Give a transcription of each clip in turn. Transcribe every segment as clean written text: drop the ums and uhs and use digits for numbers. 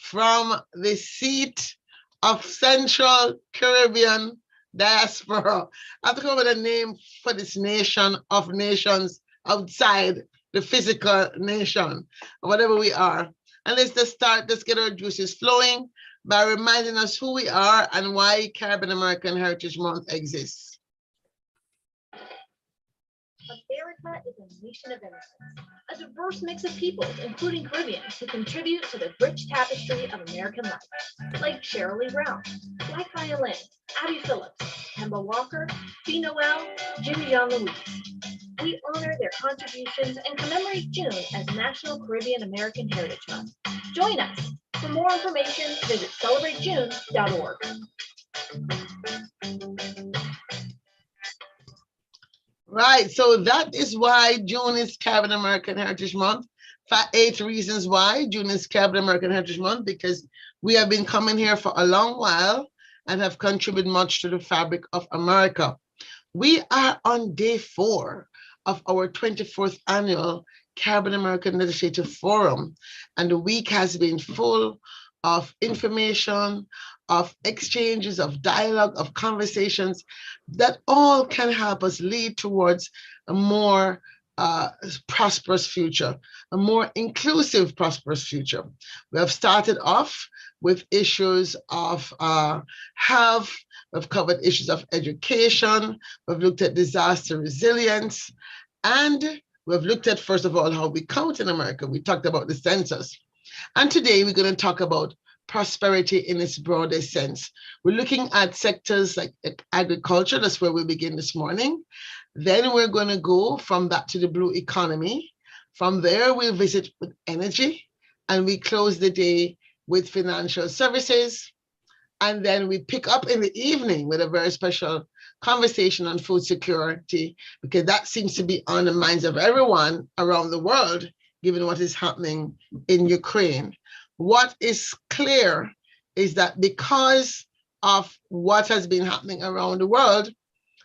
from the seat of Central Caribbean diaspora. I have to come up with a name for this nation of nations outside the physical nation, whatever we are. And let's just start, let's get our juices flowing by reminding us who we are and why Caribbean American Heritage Month exists. America is a nation of immigrants, a diverse mix of peoples, including Caribbeans, who contribute to the rich tapestry of American life, like Cheryl Lee Brown, Black Violin, Abby Phillips, Kemba Walker, Fee Noel, Jimmy Young Louise. We honor their contributions and commemorate June as National Caribbean American Heritage Month. Join us. For more information, visit celebratejune.org. Right, so that is why June is Caribbean American Heritage Month. 8 reasons why June is Caribbean American Heritage Month, because we have been coming here for a long while and have contributed much to the fabric of America. We are on day 4 of our 24th annual Caribbean American Legislative Forum, and the week has been full of information, of exchanges, of dialogue, of conversations that all can help us lead towards a more prosperous future, a more inclusive, prosperous future. We have started off with issues of health. We've covered issues of education. We've looked at disaster resilience. And we've looked at, first of all, how we count in America. We talked about the census. And today we're going to talk about prosperity in its broadest sense. We're looking at sectors like agriculture. That's where we begin this morning. Then we're going to go from that to the blue economy. From there, we'll visit with energy. And we close the day with financial services. And then we pick up in the evening with a very special conversation on food security, because that seems to be on the minds of everyone around the world, given what is happening in Ukraine. What is clear is that because of what has been happening around the world,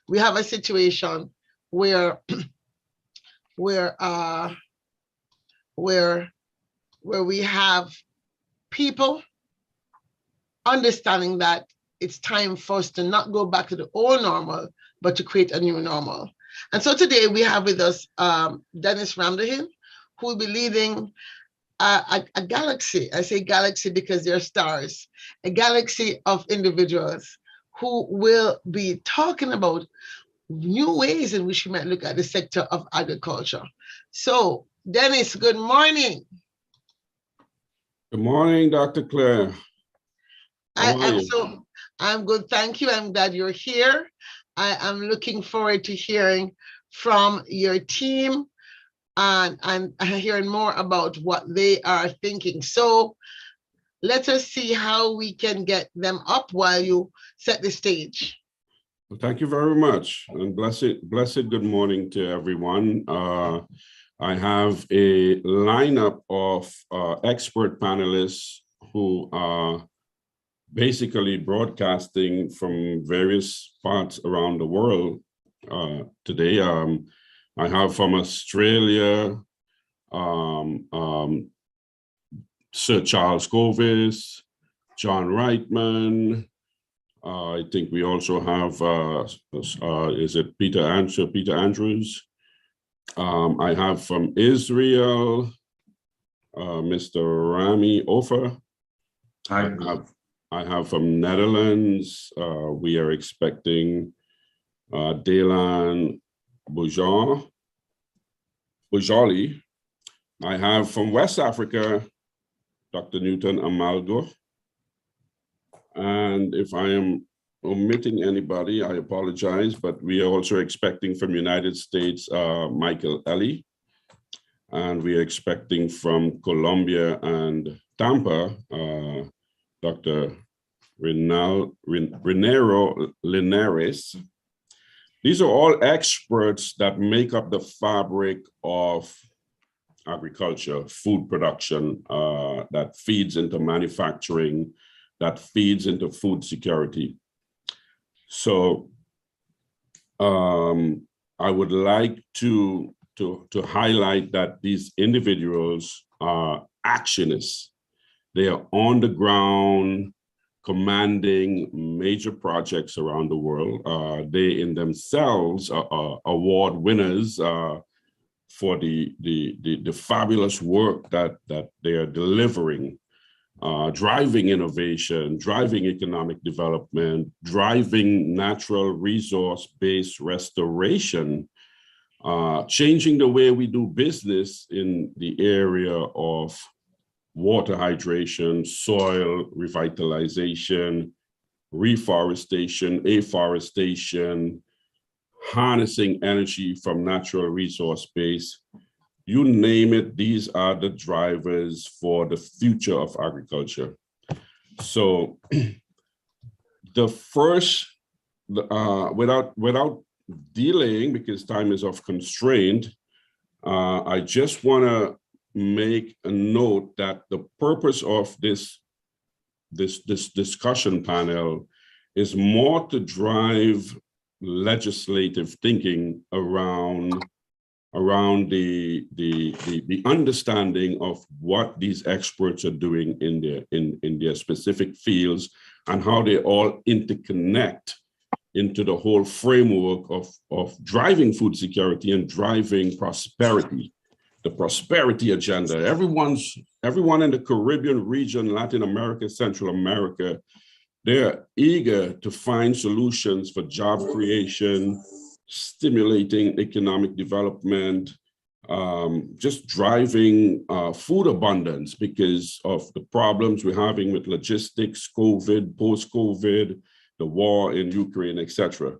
we have a situation where we have people understanding that it's time for us to not go back to the old normal, but to create a new normal. And so today we have with us Dennis Ramdahin, who will be leading a galaxy. I say galaxy because they're stars, a galaxy of individuals who will be talking about new ways in which we might look at the sector of agriculture. So, Dennis, good morning. Good morning, Dr. Claire. I'm good, thank you. I'm glad you're here. I am looking forward to hearing from your team and hearing more about what they are thinking. So let us see how we can get them up while you set the stage. Well, thank you very much, and blessed good morning to everyone. I have a lineup of expert panelists who are basically broadcasting from various parts around the world today. I have from Australia, Sir Charles Covis, John Reitman. I think we also have, is it Peter Andrews? I have from Israel, Mr. Rami Ofer. I have from Netherlands, we are expecting Delan Bujali. I have from West Africa, Dr. Newton Amalgo. And if I am omitting anybody, I apologize, but we are also expecting from United States, Michael Ellie. And we are expecting from Colombia and Tampa, Dr. Renerio Linares. These are all experts that make up the fabric of agriculture, food production, that feeds into manufacturing, that feeds into food security. So I would like to highlight that these individuals are actionists. They are on the ground, commanding major projects around the world. They in themselves are award winners for the fabulous work that they are delivering, driving innovation, driving economic development, driving natural resource-based restoration, changing the way we do business in the area of water hydration, soil revitalization, reforestation, afforestation, harnessing energy from natural resource base. You name it, these are the drivers for the future of agriculture. So the first, without delaying, because time is of constraint, I just want to make a note that the purpose of this discussion panel is more to drive legislative thinking around the understanding of what these experts are doing in their specific fields and how they all interconnect into the whole framework of driving food security and driving prosperity, the prosperity agenda. Everyone in the Caribbean region, Latin America, Central America, they're eager to find solutions for job creation, stimulating economic development, just driving food abundance because of the problems we're having with logistics, COVID, post-COVID, the war in Ukraine, etc.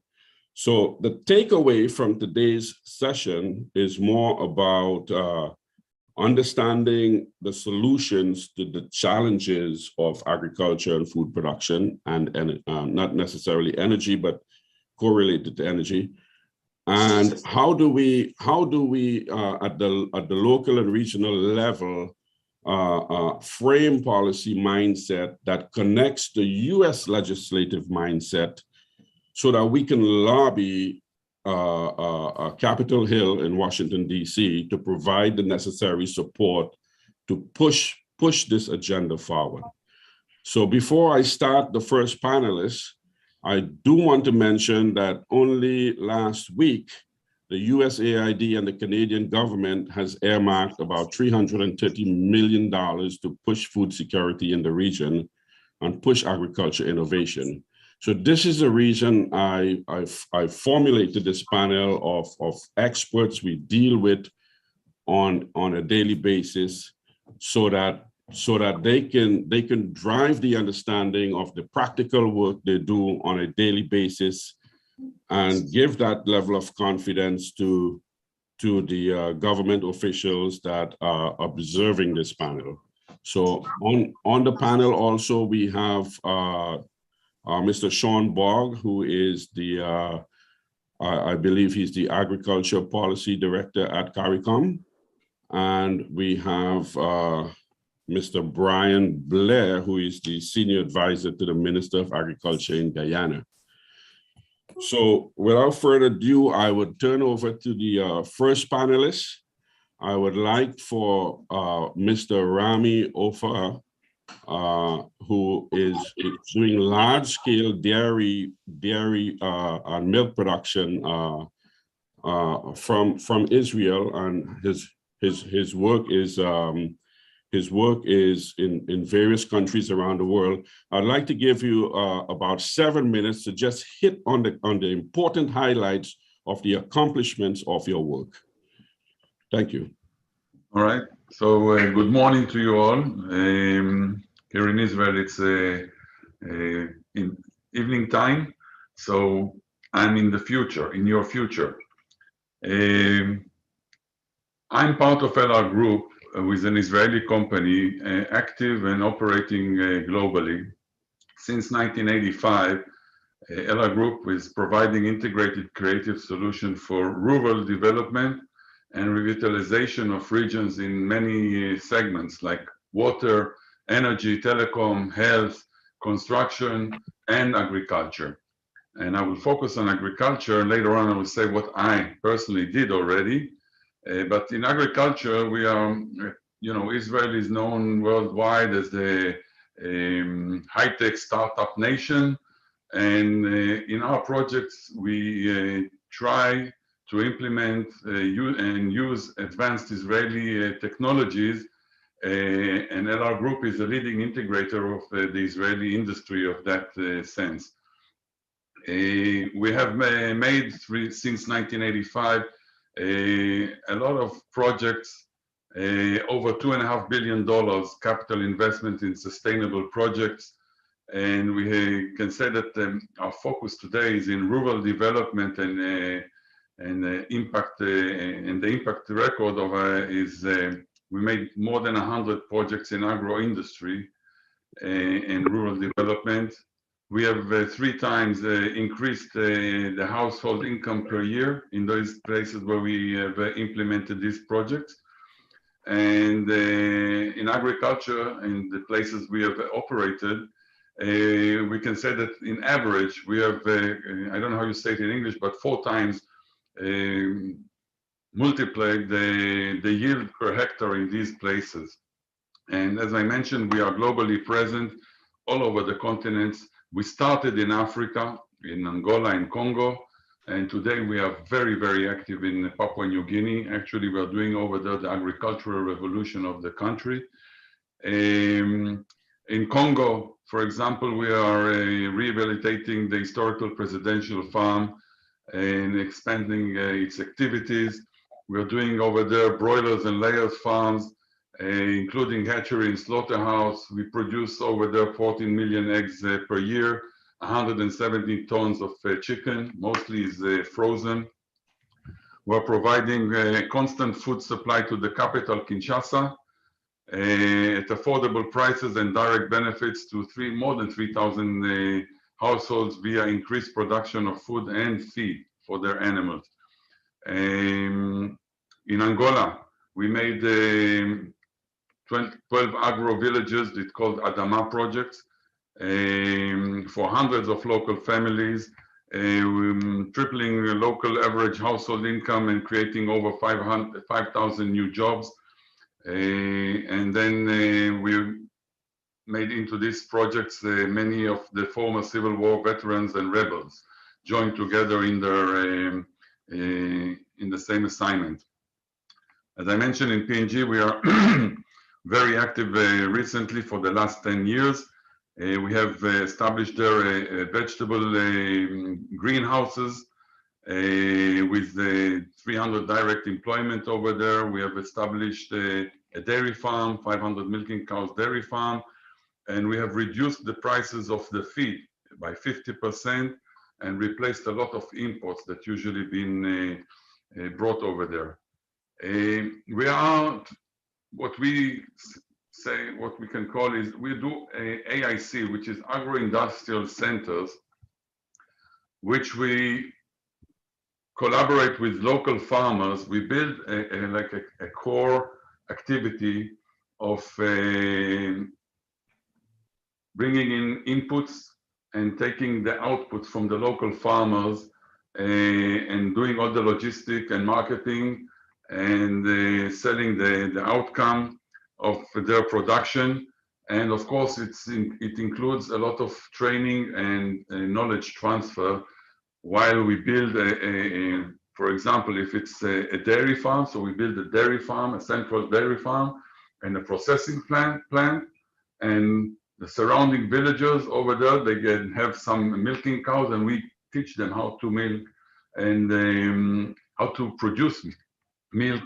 So the takeaway from today's session is more about understanding the solutions to the challenges of agriculture and food production, and not necessarily energy, but correlated to energy. And how do we at the local and regional level frame policy mindset that connects the US legislative mindset so that we can lobby Capitol Hill in Washington, D.C. to provide the necessary support to push this agenda forward. So before I start the first panelist, I do want to mention that only last week, the USAID and the Canadian government has earmarked about $330 million to push food security in the region and push agriculture innovation. So this is the reason I formulated this panel of experts we deal with on a daily basis so that they can drive the understanding of the practical work they do on a daily basis and give that level of confidence to the government officials that are observing this panel. So on the panel also we have Mr. Sean Bogg, who is the, I believe he's the Agriculture Policy Director at CARICOM. And we have Mr. Brian Blair, who is the Senior Advisor to the Minister of Agriculture in Guyana. So without further ado, I would turn over to the first panelist. I would like for Mr. Rami Ofa, who is doing large-scale dairy and milk production from Israel, and his work is in various countries around the world. I'd like to give you about 7 minutes to just hit on the important highlights of the accomplishments of your work. Thank you. All right. So good morning to you all. Here in Israel, it's in evening time. So I'm in the future, in your future. I'm part of LR Group, with an Israeli company active and operating globally. Since 1985, LR Group is providing integrated creative solutions for rural development and revitalization of regions in many segments like water, energy, telecom, health, construction, and agriculture. And I will focus on agriculture. Later on, I will say what I personally did already. But in agriculture, we are you know, Israel is known worldwide as the high-tech startup nation. And in our projects, we try to implement and use advanced Israeli technologies. And LR Group is a leading integrator of the Israeli industry of that sense. We have made, since 1985, a lot of projects, over $2.5 billion capital investment in sustainable projects. And we can say that our focus today is in rural development and impact, and the impact record of is we made more than 100 projects in agro-industry and rural development. We have 3 times increased the household income per year in those places where we have implemented these projects. And in agriculture, in the places we have operated, we can say that in average, we have, I don't know how you say it in English, but 4 times multiplied the yield per hectare in these places. And as I mentioned, we are globally present all over the continents. We started in Africa, in Angola and Congo, and today we are very, very active in Papua New Guinea. Actually, we are doing over there the agricultural revolution of the country. In Congo, for example, we are rehabilitating the historical presidential farm and expanding its activities. We're doing over there broilers and layers farms, including hatchery and slaughterhouse. We produce over there 14 million eggs per year, 170 tons of chicken, mostly is frozen. We're providing constant food supply to the capital, Kinshasa, at affordable prices and direct benefits to more than 3,000 households via increased production of food and feed for their animals. In Angola, we made 12 agro villages, it's called Adama projects, for hundreds of local families, tripling local average household income and creating over 5,000 new jobs. And then we made into these projects many of the former Civil War veterans and rebels joined together in their in the same assignment. As I mentioned, in PNG, we are very active recently for the last 10 years. We have established there vegetable greenhouses with 300 direct employment over there. We have established a dairy farm, 500 milking cows dairy farm, and we have reduced the prices of the feed by 50% and replaced a lot of imports that usually been brought over there. We are what we say, what we can call is, we do AIC, which is agro-industrial centers, which we collaborate with local farmers. We build like a core activity of bringing in inputs and taking the output from the local farmers and doing all the logistic and marketing and selling the outcome of their production. And of course, it includes a lot of training and knowledge transfer while we build for example, if it's a dairy farm, so we build a dairy farm, a central dairy farm, and a processing plant, and the surrounding villagers over there, they can have some milking cows, and we teach them how to milk and how to produce milk,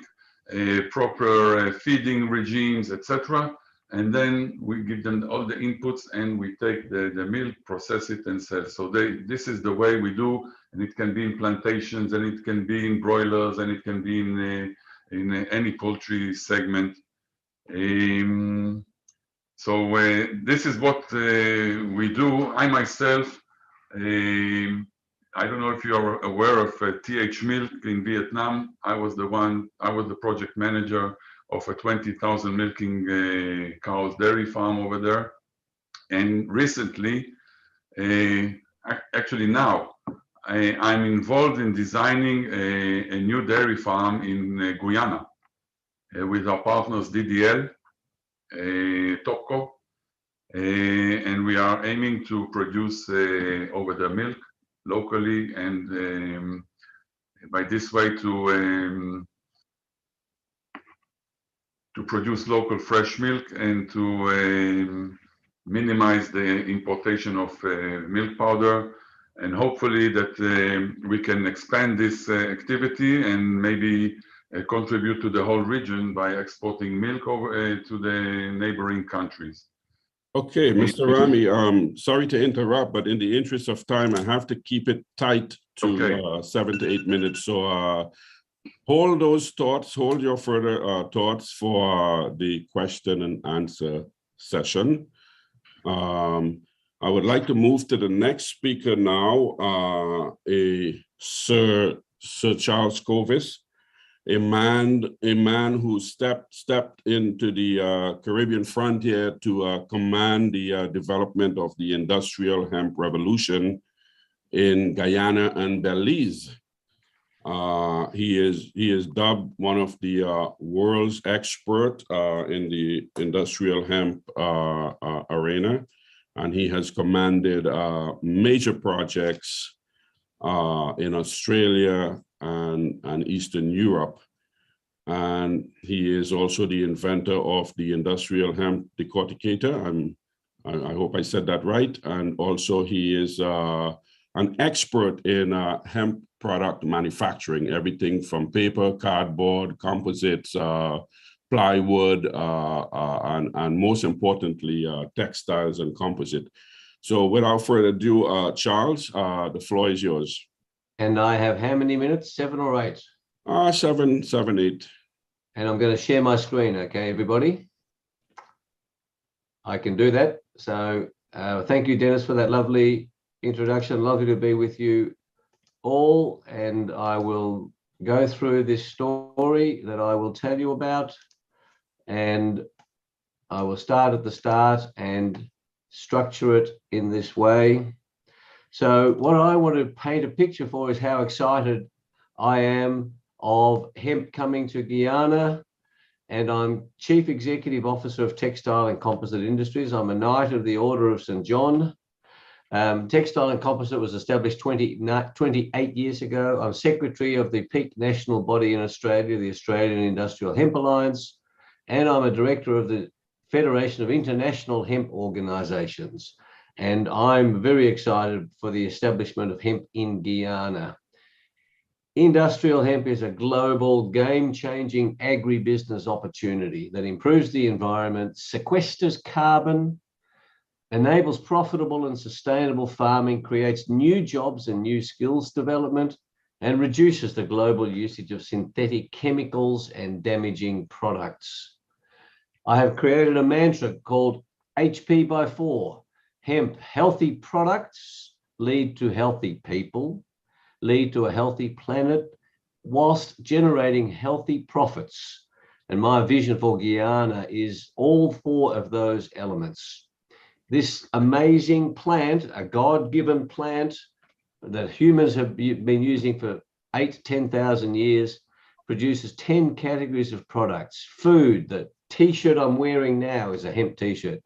proper feeding regimes, etc. And then we give them all the inputs, and we take the milk, process it, and sell. So this is the way we do, and it can be in plantations, and it can be in broilers, and it can be in any poultry segment. So this is what we do. I myself, I don't know if you are aware of TH Milk in Vietnam. I was the project manager of a 20,000 milking cows dairy farm over there. And recently, actually now, I'm involved in designing a new dairy farm in Guyana. with our partners DDL, Topco, and we are aiming to produce over the milk locally, and by this way to produce local fresh milk and to minimize the importation of milk powder, and hopefully that we can expand this activity and maybe contribute to the whole region by exporting milk over to the neighboring countries. Okay, Mr. Rami, sorry to interrupt, but in the interest of time, I have to keep it tight to 7 to 8 minutes. So hold those thoughts, hold your further thoughts for the question and answer session. I would like to move to the next speaker now, Sir Charles Covis, a man who stepped into the Caribbean frontier to command the development of the industrial hemp revolution in Guyana and Belize. He is dubbed one of the world's expert in the industrial hemp arena, and he has commanded major projects in Australia and Eastern Europe. And he is also the inventor of the industrial hemp decorticator. I hope I said that right. And also he is an expert in hemp product manufacturing, everything from paper, cardboard, composites, plywood, and most importantly, textiles and composite. So without further ado, Charles, the floor is yours. And I have how many minutes? 7 or 8? 7, 8. And I'm going to share my screen, okay, everybody? I can do that. So thank you, Dennis, for that lovely introduction. Lovely to be with you all. And I will go through this story that I will tell you about. And I will start at the start and structure it in this way. So what I want to paint a picture for is how excited I am of hemp coming to Guyana. And I'm Chief Executive Officer of Textile and Composite Industries. I'm a Knight of the Order of St. John. Textile and Composite was established 28 years ago. I'm Secretary of the peak national body in Australia, the Australian Industrial Hemp Alliance, and I'm a Director of the Federation of International Hemp Organizations. And I'm very excited for the establishment of hemp in Guyana. Industrial hemp is a global, game-changing agribusiness opportunity that improves the environment, sequesters carbon, enables profitable and sustainable farming, creates new jobs and new skills development, and reduces the global usage of synthetic chemicals and damaging products. I have created a mantra called HP by 4. Hemp, healthy products lead to healthy people, lead to a healthy planet, whilst generating healthy profits. And my vision for Guyana is all 4 of those elements. This amazing plant, a God-given plant that humans have been using for 8,000 to 10,000 years, produces 10 categories of products. Food, the t-shirt I'm wearing now is a hemp t-shirt.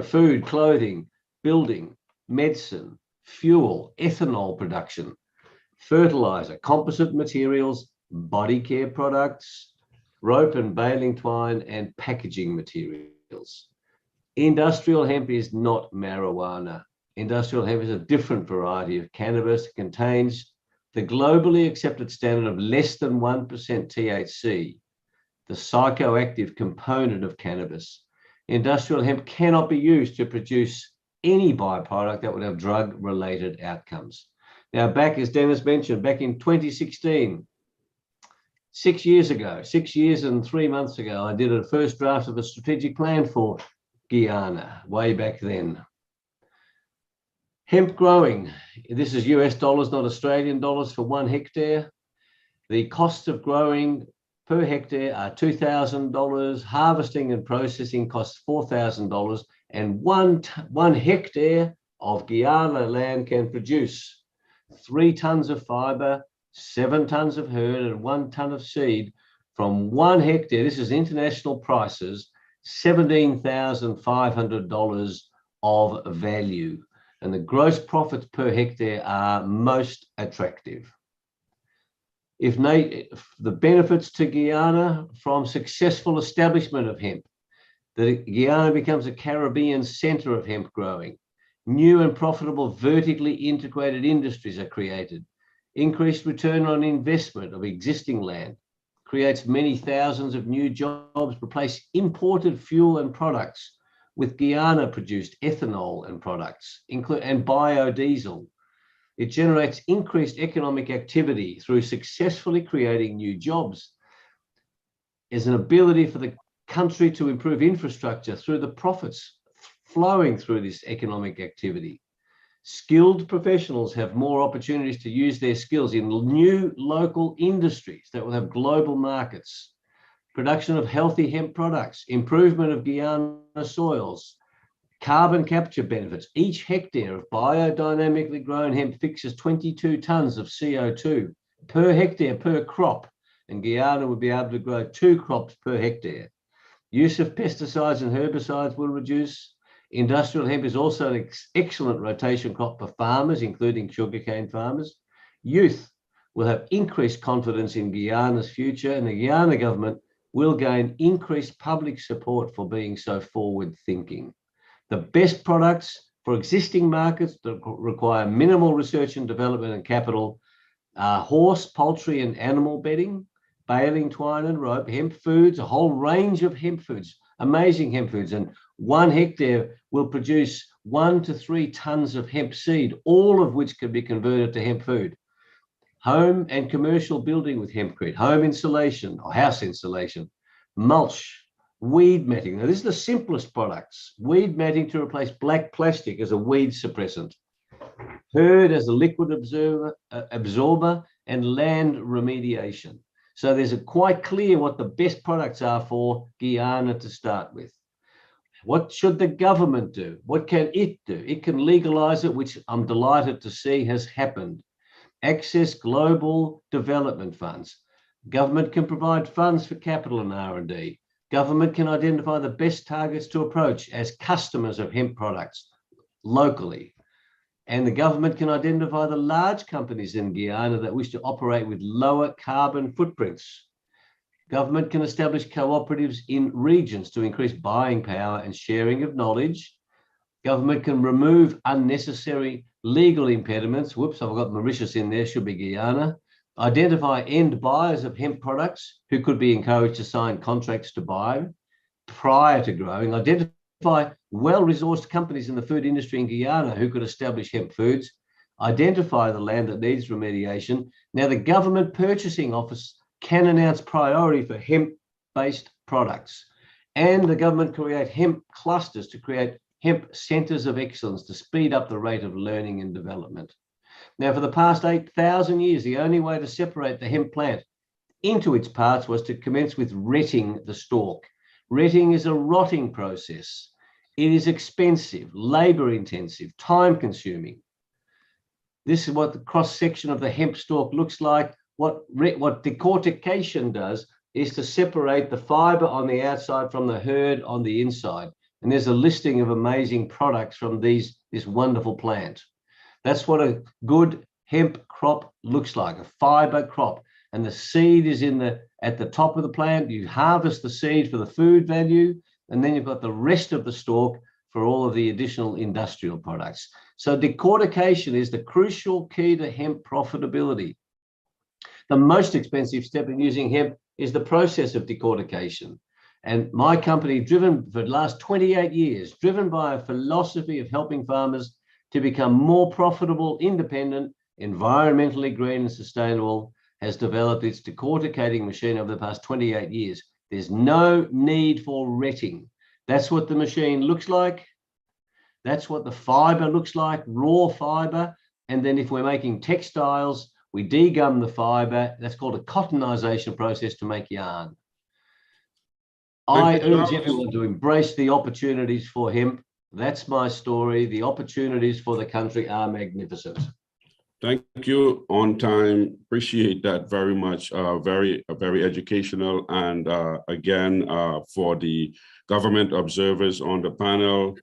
Food, clothing, building, medicine, fuel, ethanol production, fertilizer, composite materials, body care products, rope and baling twine, and packaging materials. Industrial hemp is not marijuana. Industrial hemp is a different variety of cannabis. It contains the globally accepted standard of less than 1% THC, the psychoactive component of cannabis. Industrial hemp cannot be used to produce any byproduct that would have drug-related outcomes. Now, back, as Dennis mentioned, back in 2016, 6 years ago, 6 years and 3 months ago, I did a first draft of a strategic plan for Guyana, way back then. Hemp growing, this is US dollars, not Australian dollars, for 1 hectare. The cost of growing per hectare are $2,000. Harvesting and processing costs $4,000. And one hectare of Guyana land can produce 3 tons of fiber, 7 tons of herd, and 1 ton of seed from 1 hectare, this is international prices, $17,500 of value. And the gross profits per hectare are most attractive. If the benefits to Guyana from successful establishment of hemp, that Guyana becomes a Caribbean center of hemp growing, new and profitable vertically integrated industries are created, increased return on investment of existing land, creates many thousands of new jobs, replace imported fuel and products with Guyana-produced ethanol and products, and biodiesel. It generates increased economic activity through successfully creating new jobs. There's an ability for the country to improve infrastructure through the profits flowing through this economic activity. Skilled professionals have more opportunities to use their skills in new local industries that will have global markets. Production of healthy hemp products, improvement of Guyana soils, carbon capture benefits. Each hectare of biodynamically grown hemp fixes 22 tons of CO2 per hectare per crop, and Guyana would be able to grow 2 crops per hectare. Use of pesticides and herbicides will reduce. Industrial hemp is also an excellent rotation crop for farmers, including sugarcane farmers. Youth will have increased confidence in Guyana's future, and the Guyana government will gain increased public support for being so forward-thinking. The best products for existing markets that require minimal research and development and capital are horse, poultry, and animal bedding, baling, twine, and rope, hemp foods, a whole range of hemp foods, amazing hemp foods. And 1 hectare will produce 1 to 3 tons of hemp seed, all of which can be converted to hemp food. Home and commercial building with hempcrete, home insulation or house insulation, mulch, weed matting. Now, this is the simplest products. Weed matting to replace black plastic as a weed suppressant. Herd as a liquid absorber and land remediation. So there's quite clear what the best products are for Guyana to start with. What should the government do? What can it do? It can legalize it, which I'm delighted to see has happened. Access global development funds. Government can provide funds for capital and R&D. Government can identify the best targets to approach as customers of hemp products locally. And the government can identify the large companies in Guyana that wish to operate with lower carbon footprints. Government can establish cooperatives in regions to increase buying power and sharing of knowledge. Government can remove unnecessary legal impediments. Whoops, I've got Mauritius in there, should be Guyana. Identify end buyers of hemp products who could be encouraged to sign contracts to buy prior to growing. Identify well-resourced companies in the food industry in Guyana who could establish hemp foods. Identify the land that needs remediation. Now, the government purchasing office can announce priority for hemp-based products. And the government create hemp clusters to create hemp centers of excellence to speed up the rate of learning and development. Now, for the past 8,000 years, the only way to separate the hemp plant into its parts was to commence with retting the stalk. Retting is a rotting process. It is expensive, labor-intensive, time-consuming. This is what the cross-section of the hemp stalk looks like. What decortication does is to separate the fiber on the outside from the herd on the inside. And there's a listing of amazing products from this wonderful plant. That's what a good hemp crop looks like, a fiber crop. And the seed is at the top of the plant. You harvest the seed for the food value, and then you've got the rest of the stalk for all of the additional industrial products. So decortication is the crucial key to hemp profitability. The most expensive step in using hemp is the process of decortication. And my company, driven for the last 28 years, driven by a philosophy of helping farmers to become more profitable, independent, environmentally green and sustainable, has developed its decorticating machine over the past 28 years. There's no need for retting. That's what the machine looks like. That's what the fiber looks like, raw fiber. And then if we're making textiles, we degum the fiber. That's called a cottonization process to make yarn. I urge everyone to embrace the opportunities for hemp. That's my story. The opportunities for the country are magnificent. Thank you. On time. Appreciate that very much. Very educational. And again, for the government observers on the panel,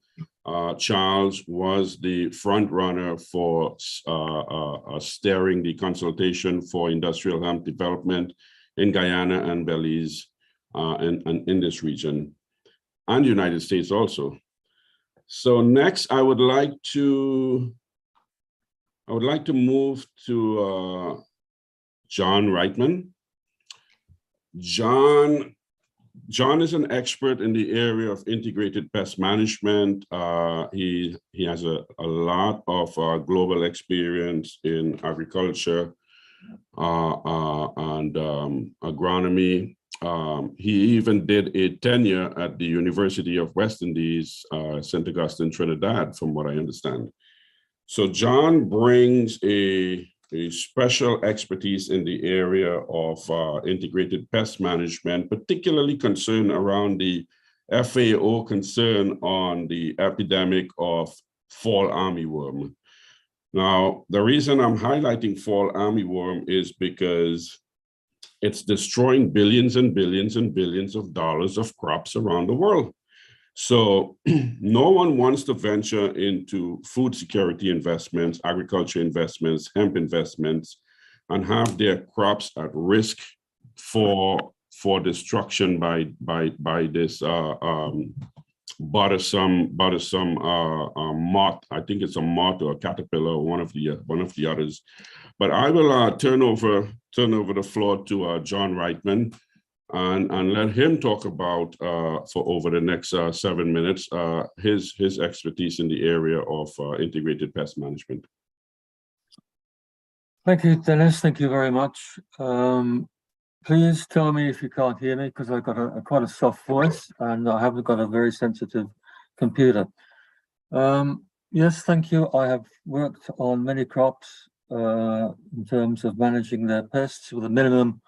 Charles was the front runner for steering the consultation for industrial hemp development in Guyana and Belize and in this region, and the United States also. So next, I would like to move to John Reitman. John is an expert in the area of integrated pest management. He has a lot of global experience in agriculture and agronomy. He even did a tenure at the University of West Indies, St. Augustine, Trinidad, from what I understand. So John brings a special expertise in the area of integrated pest management, particularly concerned around the FAO concern on the epidemic of fall armyworm. Now, the reason I'm highlighting fall armyworm is because it's destroying billions and billions and billions of dollars of crops around the world. So no one wants to venture into food security investments, agriculture investments, hemp investments, and have their crops at risk for destruction by this bothersome moth. I think it's a moth or a caterpillar, or one of the others. But I will turn over the floor to John Reitman. And let him talk about, for over the next 7 minutes, his expertise in the area of integrated pest management. Thank you, Dennis. Thank you very much. Please tell me if you can't hear me, because I've got quite a soft voice and I haven't got a very sensitive computer. Yes, thank you. I have worked on many crops in terms of managing their pests with a minimum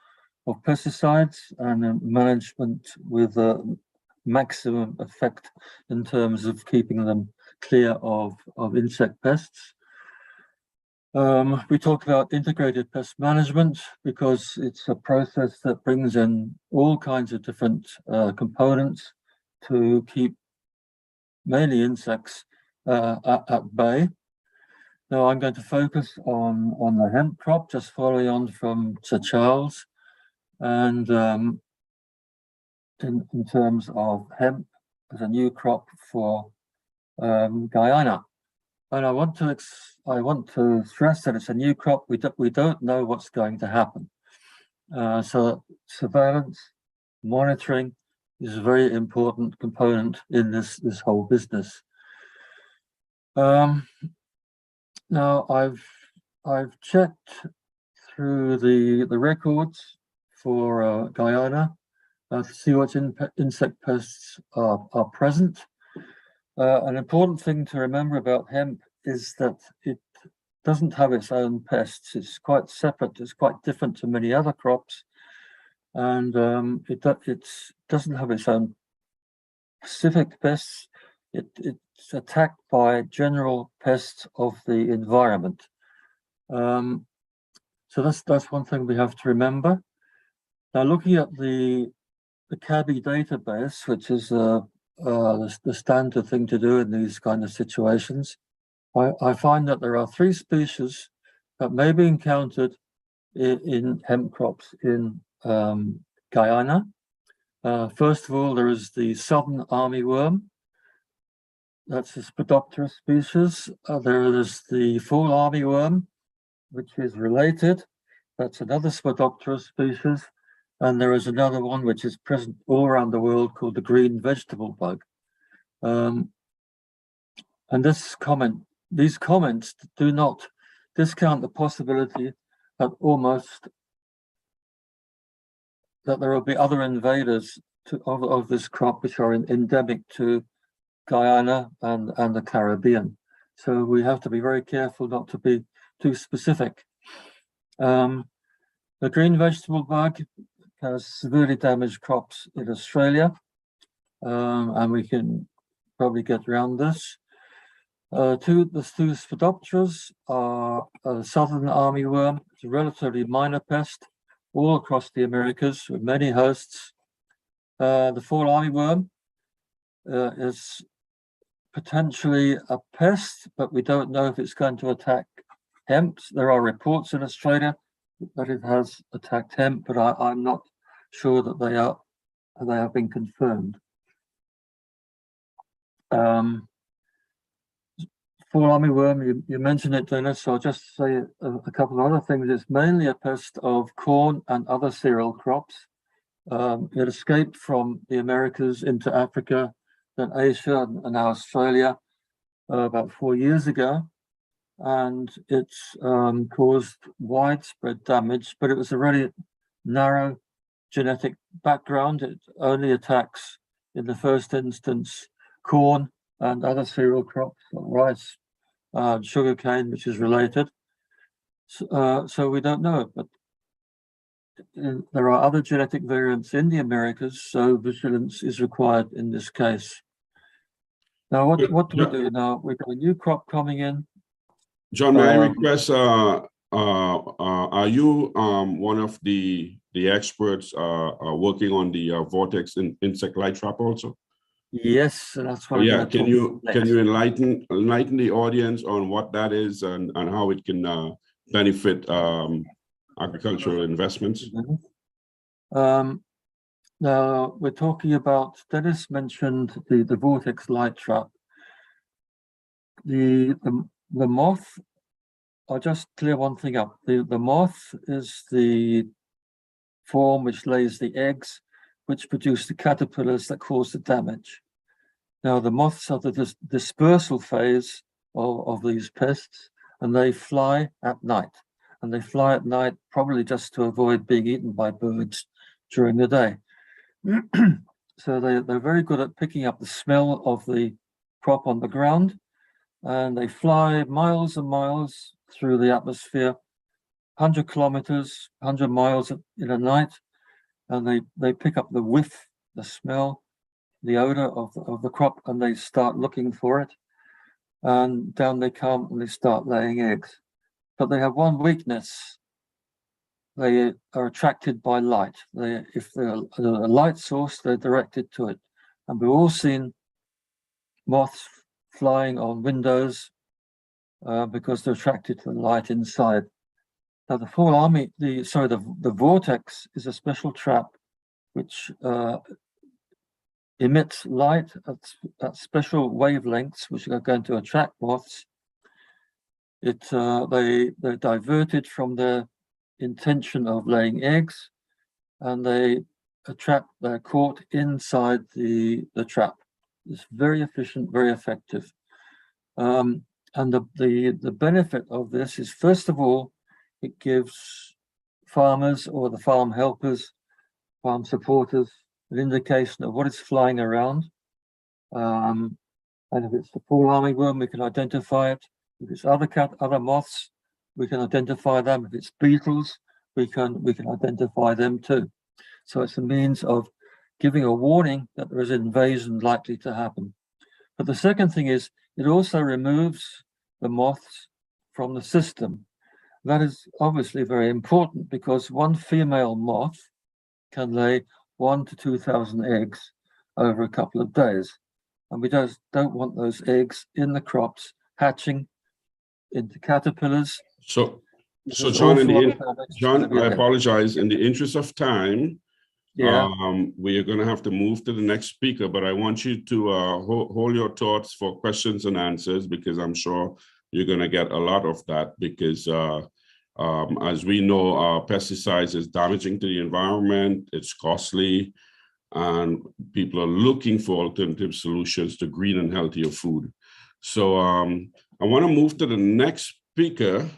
of pesticides and management with a maximum effect in terms of keeping them clear of insect pests. We talk about integrated pest management because it's a process that brings in all kinds of different components to keep mainly insects at bay. Now I'm going to focus on the hemp crop, just following on from Sir Charles. And in terms of hemp as a new crop for Guyana, and I want to stress that it's a new crop. We don't know what's going to happen. So surveillance, monitoring is a very important component in this whole business. Now I've checked through the records for Guyana to see what insect pests are present. An important thing to remember about hemp is that it doesn't have its own pests. It's quite separate. It's quite different to many other crops, and it doesn't have its own specific pests. It's attacked by general pests of the environment. So that's one thing we have to remember. Now, looking at the CABI database, which is the standard thing to do in these kind of situations, I find that there are 3 species that may be encountered in hemp crops in Guyana. First of all, there is the southern armyworm. That's a Spodopterus species. There is the fall armyworm, which is related. That's another Spodopterus species. And there is another one which is present all around the world called the green vegetable bug. And these comments do not discount the possibility that there will be other invaders of this crop which are endemic to Guyana and the Caribbean. So we have to be very careful not to be too specific. The green vegetable bug has severely damaged crops in Australia, and we can probably get around this. The two Spodopteras are a southern armyworm. It's a relatively minor pest all across the Americas with many hosts. The fall armyworm is potentially a pest, but we don't know if it's going to attack hemp. There are reports in Australia that it has attacked hemp, but I'm not sure that they have been confirmed. Fall armyworm, you mentioned it, Dennis, so I'll just say a couple of other things. It's mainly a pest of corn and other cereal crops. It escaped from the Americas into Africa, then Asia, and now Australia about 4 years ago. And it's caused widespread damage, but it was a really narrow genetic background. It only attacks, in the first instance, corn and other cereal crops like rice, sugarcane, which is related. So we don't know, but there are other genetic variants in the Americas, so vigilance is required in this case. Now, what do we do now? We've got a new crop coming in. John, may I request, are you one of the experts working on the vortex insect light trap also? Yes, and that's what. Yeah, can you enlighten the audience on what that is and how it can benefit agricultural investments? Now we're talking about, Dennis mentioned the vortex light trap. The moth, I'll just clear one thing up. The moth is the form which lays the eggs, which produce the caterpillars that cause the damage. Now, the moths are the dispersal phase of these pests, and they fly at night. And they fly at night probably just to avoid being eaten by birds during the day. So they're very good at picking up the smell of the crop on the ground, and they fly miles and miles through the atmosphere, 100 kilometers, 100 miles in a night, and they pick up the whiff, the smell, the odor of the crop, and they start looking for it. And down they come and they start laying eggs. But they have one weakness. They are attracted by light. If they're a light source, they're directed to it. And we've all seen moths flying on windows because they're attracted to the light inside. Now the the vortex is a special trap which emits light at special wavelengths which are going to attract moths. They're diverted from their intention of laying eggs, and they're caught inside the trap. It's very efficient, very effective. And the benefit of this is, first of all, it gives farmers or the farm helpers, farm supporters, an indication of what is flying around. And if it's the fall armyworm, we can identify it. If it's other moths, we can identify them. If it's beetles, we can identify them too. So it's a means of giving a warning that there is an invasion likely to happen. But the second thing is, it also removes the moths from the system. That is obviously very important because one female moth can lay 1,000 to 2,000 eggs over a couple of days. And we don't want those eggs in the crops hatching into caterpillars. So John, I apologize. In the interest of time, we are going to have to move to the next speaker, but I want you to hold your thoughts for questions and answers, because I'm sure you're going to get a lot of that, because as we know, pesticides is damaging to the environment, it's costly, and people are looking for alternative solutions to green and healthier food. So I want to move to the next speaker.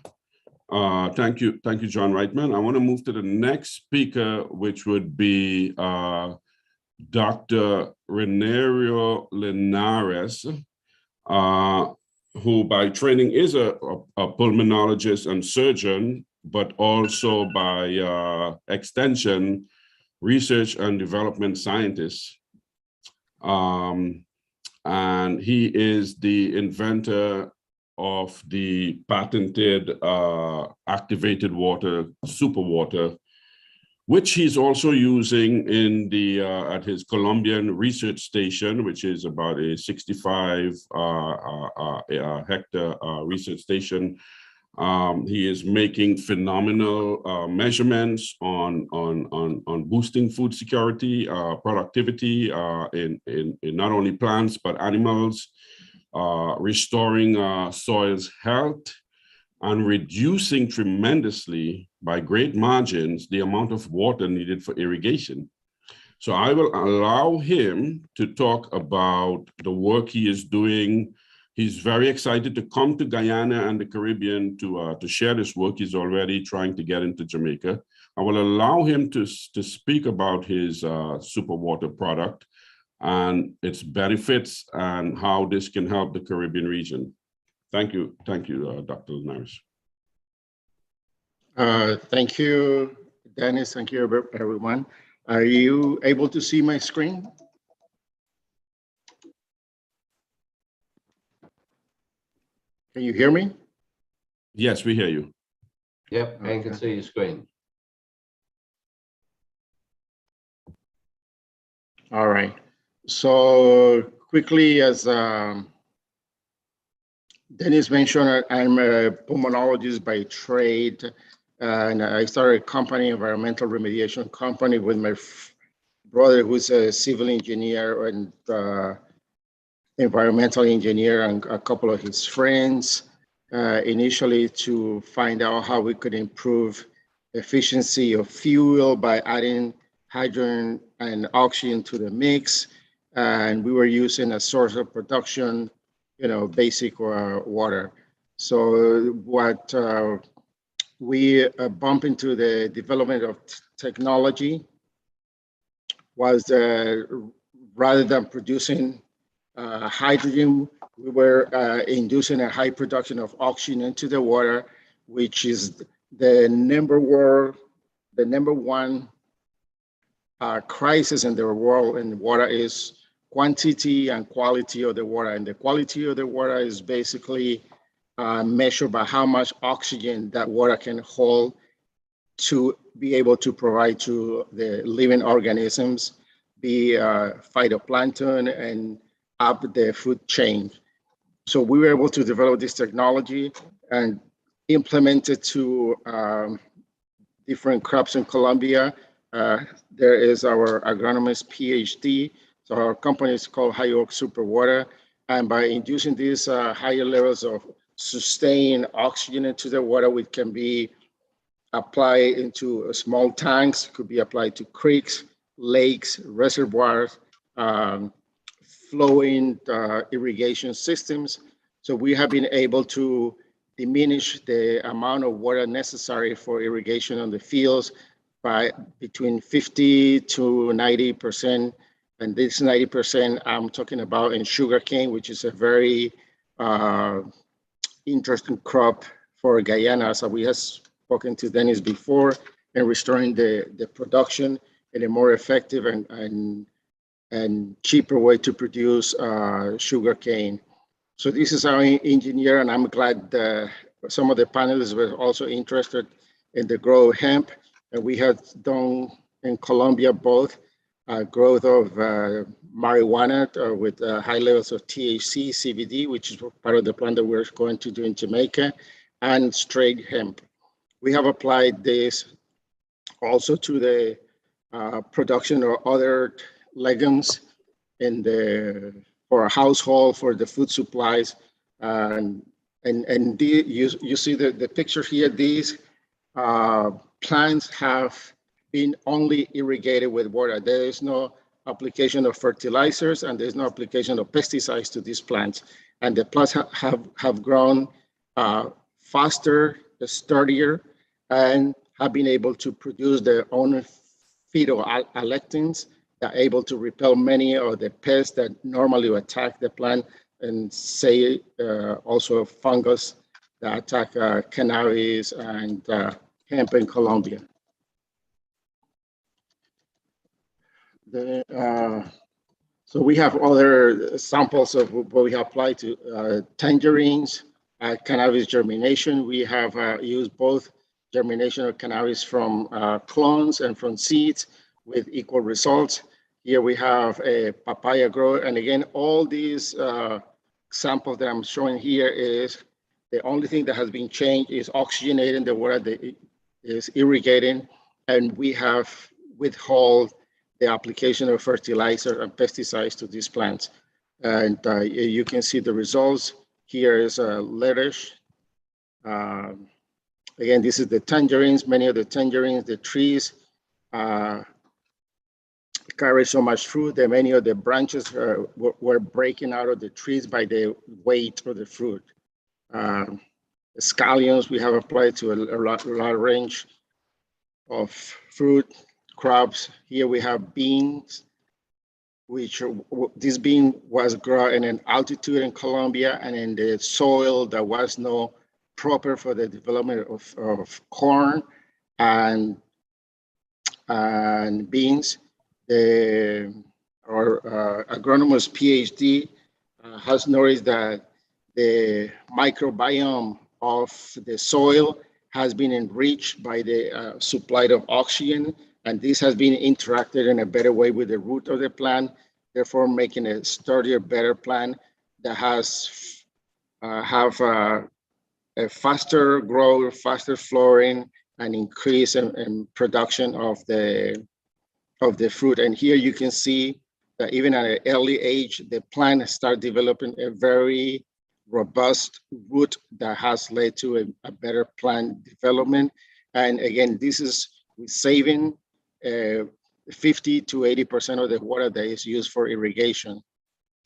Thank you, John Reitman. I want to move to the next speaker, which would be Dr. Renerio Linares, who by training is a pulmonologist and surgeon, but also by extension, research and development scientist. and he is the inventor of the patented activated water, super water, which he's also using in the at his Colombian research station, which is about a 65 hectare research station. He is making phenomenal measurements on boosting food security, productivity in not only plants but animals, restoring soil's health, and reducing tremendously by great margins the amount of water needed for irrigation. So I will allow him to talk about the work he is doing. He's very excited to come to Guyana and the Caribbean to share this work. He's already trying to get into Jamaica. I will allow him to speak about his super water product and its benefits and how this can help the Caribbean region. Thank you, Dr. Linares. Thank you, Dennis. Thank you, everyone. Are you able to see my screen? Can you hear me? Yes, we hear you. Yep, and Okay. can see your screen. All right. So quickly, as Dennis mentioned, I'm a pulmonologist by trade, and I started a company, environmental remediation company, with my brother, who's a civil engineer and environmental engineer, and a couple of his friends, initially to find out how we could improve efficiency of fuel by adding hydrogen and oxygen to the mix. And we were using a source of production, basic water. So what we bump into the development of technology was rather than producing hydrogen, we were inducing a high production of oxygen into the water, which is the number one crisis in the world in water is quantity and quality of the water. And the quality of the water is basically measured by how much oxygen that water can hold to be able to provide to the living organisms, be phytoplankton and up the food chain. So we were able to develop this technology and implement it to different crops in Colombia. There is our agronomist PhD. So our company is called High Oak Super Water. And by inducing these higher levels of sustained oxygen into the water, which can be applied into small tanks, could be applied to creeks, lakes, reservoirs, flowing irrigation systems. So we have been able to diminish the amount of water necessary for irrigation on the fields by between 50 to 90%. And this 90% I'm talking about in sugarcane, which is a very interesting crop for Guyana. So we have spoken to Dennis before, and restoring the production in a more effective and cheaper way to produce sugarcane. So this is our engineer, and I'm glad that some of the panelists were also interested in the grow of hemp. And we have done in Colombia both growth of marijuana with high levels of THC, CBD, which is part of the plan that we're going to do in Jamaica, and straight hemp. We have applied this also to the production of other legumes for a household, for the food supplies. You see the picture here, these plants have been only irrigated with water. There is no application of fertilizers, and there's no application of pesticides to these plants. And the plants have grown faster, sturdier, and have been able to produce their own phytoalectins that are able to repel many of the pests that normally attack the plant, and say also fungus that attack cannabis and hemp in Colombia. So we have other samples of what we have applied to tangerines, cannabis germination. We have used both germination of cannabis from clones and from seeds with equal results. Here we have a papaya grower. And again, all these samples that I'm showing here is the only thing that has been changed is oxygenating the water that is irrigating. And we have withheld the application of fertilizer and pesticides to these plants. And you can see the results. Here is lettuce. Again, this is the tangerines. Many of the tangerines, the trees carry so much fruit that many of the branches were breaking out of the trees by the weight of the fruit. Scallions, we have applied to a lot range of fruit crops. Here we have beans, which this bean was grown in an altitude in Colombia and in the soil that was not proper for the development of corn and beans. Our agronomist PhD has noticed that the microbiome of the soil has been enriched by the supply of oxygen, and this has been interacted in a better way with the root of the plant, therefore making a sturdier, better plant that has have a faster growth, faster flowering, and increase in production of the fruit. And here you can see that even at an early age, the plant start developing a very robust root that has led to a better plant development. And again, this is saving 50 to 80% of the water that is used for irrigation.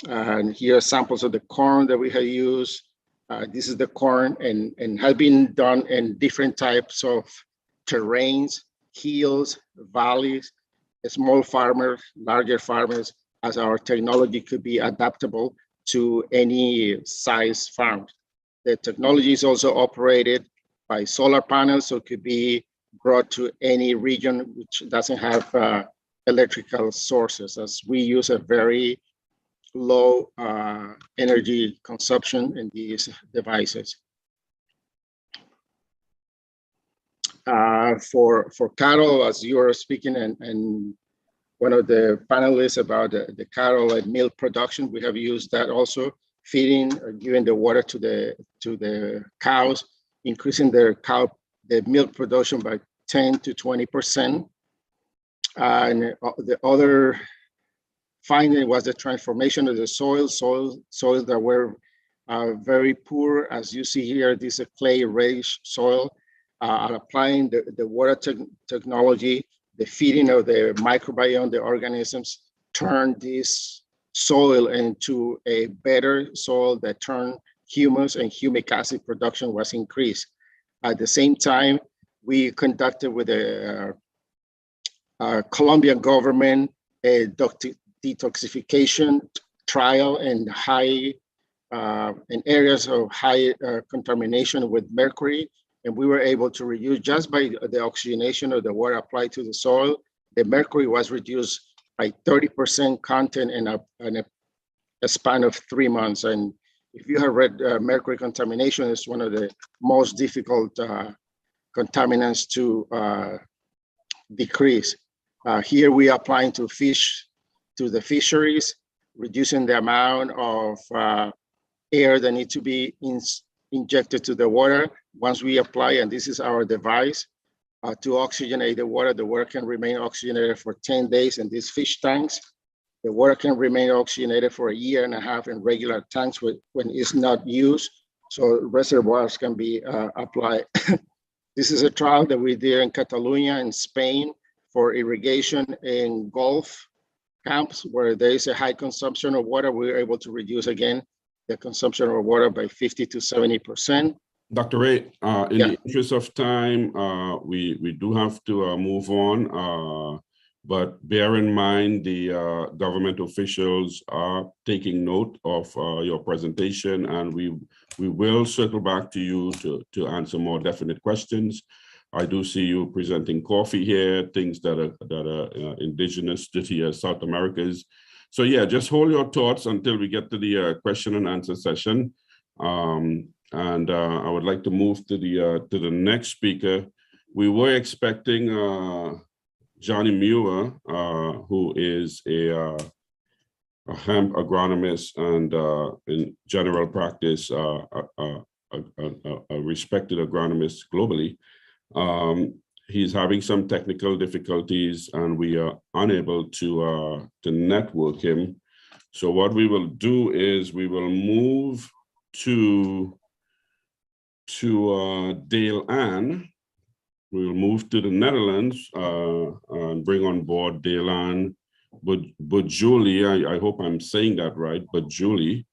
And here are samples of the corn that we have used. This is the corn and has been done in different types of terrains, hills, valleys, small farmers, larger farmers, as our technology could be adaptable to any size farm. The technology is also operated by solar panels, so it could be brought to any region which doesn't have electrical sources, as we use a very low energy consumption in these devices. For cattle, as you were speaking, and one of the panelists about the cattle and milk production, we have used that also, feeding or giving the water to the cows, increasing the milk production by 10 to 20%. And the other finding was the transformation of the soils that were very poor. As you see here, this is a clay-rich soil. Applying the water technology, the feeding of the microbiome, the organisms, turned this soil into a better soil that turned humus and humic acid production was increased. At the same time, we conducted with the Colombian government a detoxification trial in in areas of high contamination with mercury. And we were able to reduce, just by the oxygenation of the water applied to the soil, the mercury was reduced by 30% content in a span of 3 months. And if you have read mercury contamination, is one of the most difficult contaminants to decrease. Here we are applying to the fisheries, reducing the amount of air that needs to be injected to the water. Once we apply, and this is our device, to oxygenate the water can remain oxygenated for 10 days in these fish tanks. The water can remain oxygenated for 1.5 years in regular tanks when it's not used, so reservoirs can be applied. This is a trial that we did in Catalonia in Spain for irrigation in Gulf camps where there is a high consumption of water. We were able to reduce again the consumption of water by 50 to 70%. Dr. Ray, in the interest of time, we do have to move on, but bear in mind the government officials are taking note of your presentation, and we will circle back to you to answer more definite questions. I do see you presenting coffee here, things that are indigenous to the South Americas. So yeah, just hold your thoughts until we get to the question and answer session. And I would like to move to the next speaker. We were expecting Johnny Muir, who is a hemp agronomist and in general practice, a respected agronomist globally. He's having some technical difficulties and we are unable to network him. So what we will do is we will move to Dale Ann. We will move to the Netherlands and bring on board Dale Ann but Julie, I hope I'm saying that right, but Julie.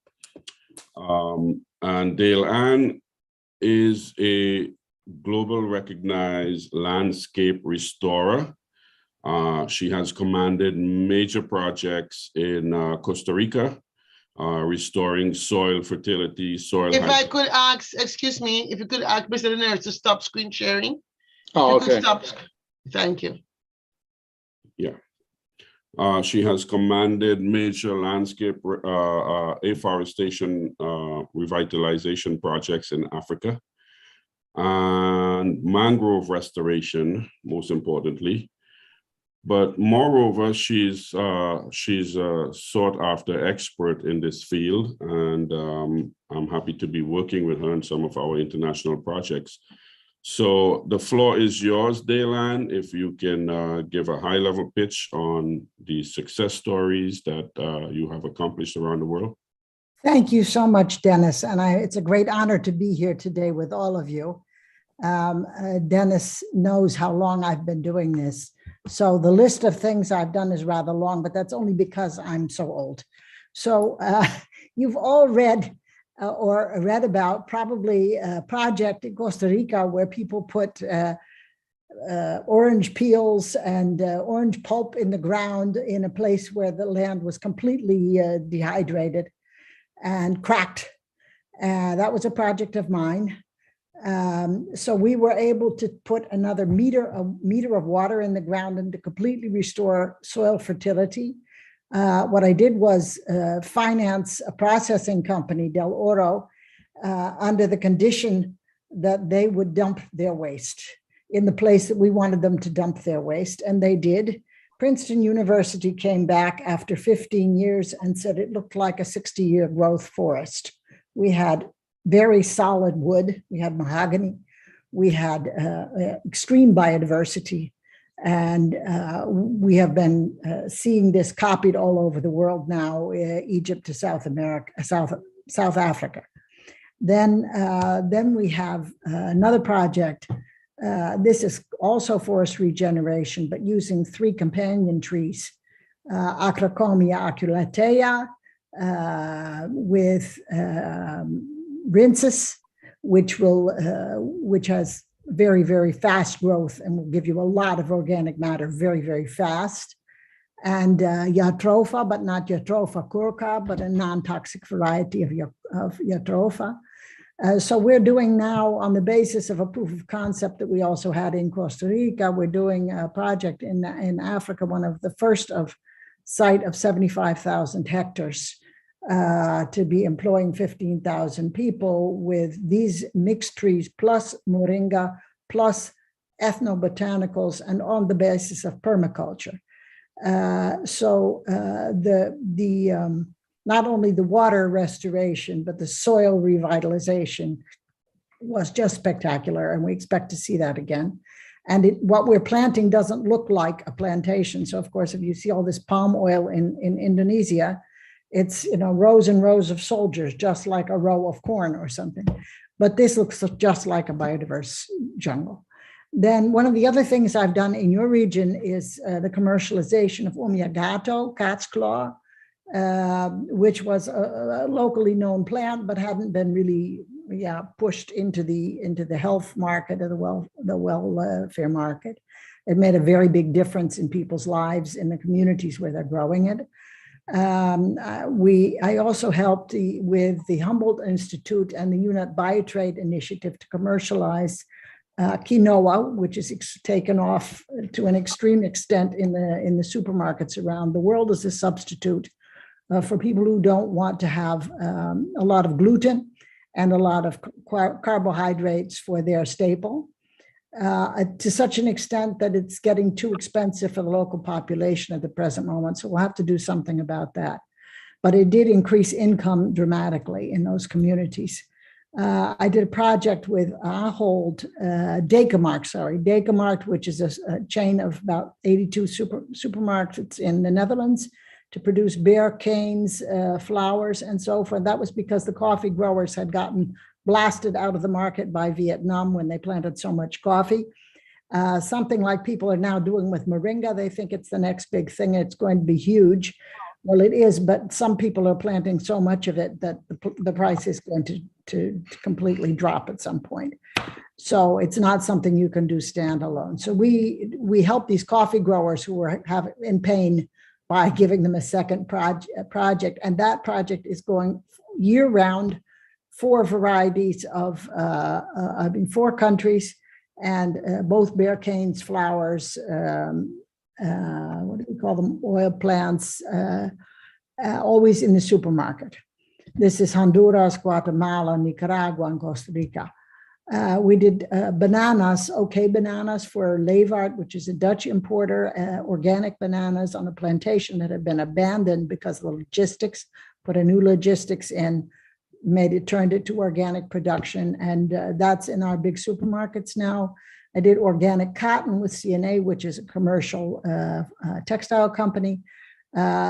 And Dale Ann is a global recognized landscape restorer. She has commanded major projects in Costa Rica, restoring soil fertility, soil. If I could ask, excuse me, if you could ask Mr. Linares to stop screen sharing. Oh, okay. Stop. Thank you. Yeah. She has commanded major landscape afforestation revitalization projects in Africa and mangrove restoration, most importantly. But moreover, she's a sought after expert in this field, and I'm happy to be working with her on some of our international projects. So the floor is yours, Dale Ann, if you can give a high-level pitch on the success stories that you have accomplished around the world. Thank you so much, Dennis. And it's a great honor to be here today with all of you. Dennis knows how long I've been doing this. So the list of things I've done is rather long, but that's only because I'm so old. So you've all read or read about probably a project in Costa Rica where people put orange peels and orange pulp in the ground in a place where the land was completely dehydrated and cracked. That was a project of mine. So we were able to put another meter of water in the ground and to completely restore soil fertility. What I did was finance a processing company, Del Oro, under the condition that they would dump their waste in the place that we wanted them to dump their waste, and they did. Princeton University came back after 15 years and said it looked like a 60-year growth forest. We had very solid wood, we had mahogany, we had extreme biodiversity. And we have been seeing this copied all over the world now, Egypt to South America, South Africa. Then we have another project. This is also forest regeneration, but using 3 companion trees, Acrocomia aculatea, with Rinsus, which has very, very fast growth and will give you a lot of organic matter very, very fast. And Jatropha, but not Jatropha curca, but a non-toxic variety of Jatropha. So we're doing now, on the basis of a proof of concept that we also had in Costa Rica, we're doing a project in Africa, one of the first of site of 75,000 hectares, to be employing 15,000 people with these mixed trees plus moringa plus ethnobotanicals and on the basis of permaculture. Not only the water restoration, but the soil revitalization was just spectacular, and we expect to see that again. And what we're planting doesn't look like a plantation. So of course, if you see all this palm oil in Indonesia, it's, you know, rows and rows of soldiers, just like a row of corn or something. But this looks just like a biodiverse jungle. Then one of the other things I've done in your region is the commercialization of Umiagato, cat's claw, which was a locally known plant, but hadn't been really pushed into the health market or the welfare market. It made a very big difference in people's lives in the communities where they're growing it. I also helped with the Humboldt Institute and the UNET Biotrade Initiative to commercialize quinoa, which is taken off to an extreme extent in the supermarkets around the world as a substitute for people who don't want to have a lot of gluten and a lot of carbohydrates for their staple, to such an extent that it's getting too expensive for the local population at the present moment. So we'll have to do something about that. But it did increase income dramatically in those communities. I did a project with Ahold, Dekamarkt, which is a chain of about 82 supermarkets in the Netherlands, to produce bear canes, flowers, and so forth. That was because the coffee growers had gotten blasted out of the market by Vietnam when they planted so much coffee. Something like people are now doing with Moringa. They think it's the next big thing. It's going to be huge. Well, it is, but some people are planting so much of it that the price is going to completely drop at some point. So it's not something you can do standalone. So we help these coffee growers who are in pain by giving them a second project. And that project is going year round, 4 varieties of, 4 countries, and both bear canes, flowers, what do we call them, oil plants, always in the supermarket. This is Honduras, Guatemala, Nicaragua, and Costa Rica. We did bananas, bananas for Leeuwaert, which is a Dutch importer, organic bananas on a plantation that had been abandoned because of the logistics, put a new logistics in, turned it to organic production, and that's in our big supermarkets now. I did organic cotton with CNA, which is a commercial textile company,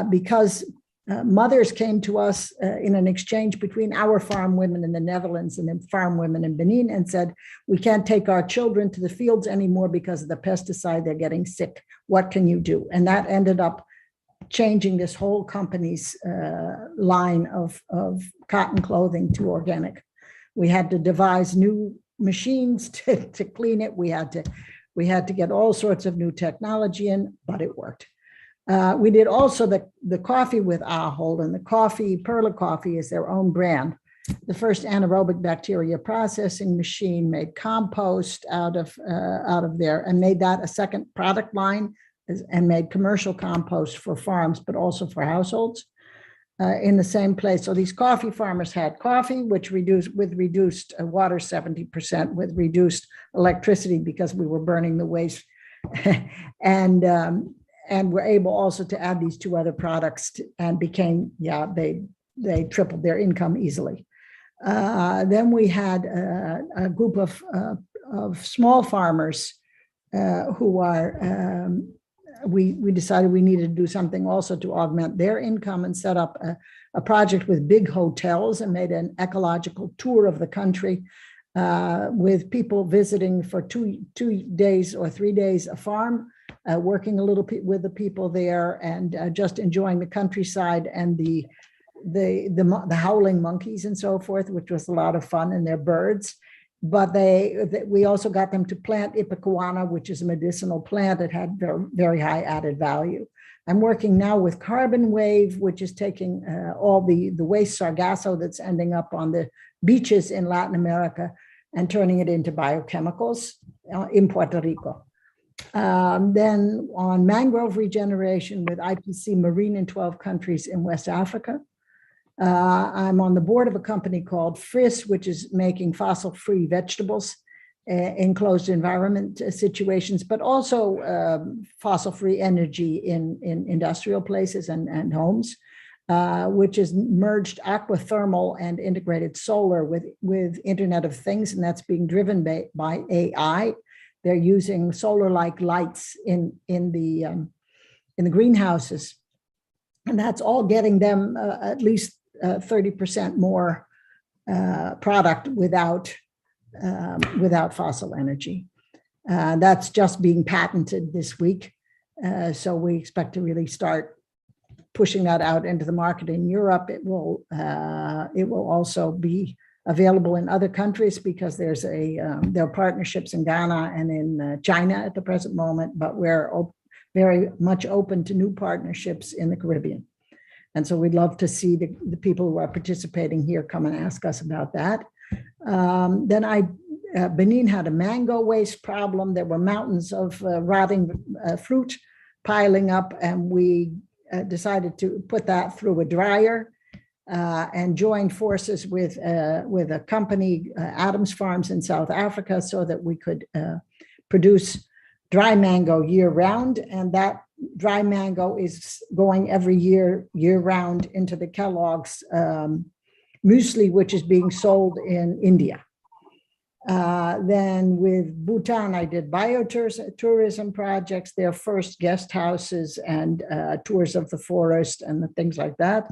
because mothers came to us in an exchange between our farm women in the Netherlands and then farm women in Benin and said, we can't take our children to the fields anymore because of the pesticide, they're getting sick. What can you do? And that ended up changing this whole company's line of cotton clothing to organic. We had to devise new machines to clean it. We had to get all sorts of new technology in, but it worked. We did also the coffee with Ahold, and the coffee, Perla Coffee is their own brand. The first anaerobic bacteria processing machine made compost out of there and made that a second product line, and made commercial compost for farms, but also for households in the same place. So these coffee farmers had coffee, which reduced water 70%, with reduced electricity because we were burning the waste, and we're able also to add these 2 other products and became, they tripled their income easily. Then we had a group of small farmers who are, we decided we needed to do something also to augment their income, and set up a project with big hotels and made an ecological tour of the country with people visiting for 2 days or 3 days a farm, working a little with the people there, and just enjoying the countryside and the howling monkeys and so forth, which was a lot of fun, and their birds. But we also got them to plant ipecacuanha, which is a medicinal plant that had very, very high added value. I'm working now with Carbon Wave, which is taking all the waste sargasso that's ending up on the beaches in Latin America and turning it into biochemicals in Puerto Rico. Then on mangrove regeneration with IPC Marine in 12 countries in West Africa. I'm on the board of a company called Friss, which is making fossil-free vegetables in closed environment situations, but also fossil-free energy in industrial places and homes, which is merged aquathermal and integrated solar with Internet of Things, and that's being driven by AI. They're using solar-like lights in the greenhouses, and that's all getting them at least 30% more product without fossil energy. That's just being patented this week. So we expect to really start pushing that out into the market in Europe. It will also be available in other countries because there are partnerships in Ghana and in China at the present moment, but we're very much open to new partnerships in the Caribbean. And so we'd love to see the people who are participating here come and ask us about that. Then Benin had a mango waste problem. There were mountains of rotting fruit piling up, and we decided to put that through a dryer and joined forces with a company, Adams Farms in South Africa, so that we could produce dry mango year round. And that dry mango is going every year round into the Kellogg's muesli, which is being sold in India. Then with Bhutan, I did biotourism projects, their first guest houses and tours of the forest and the things like that.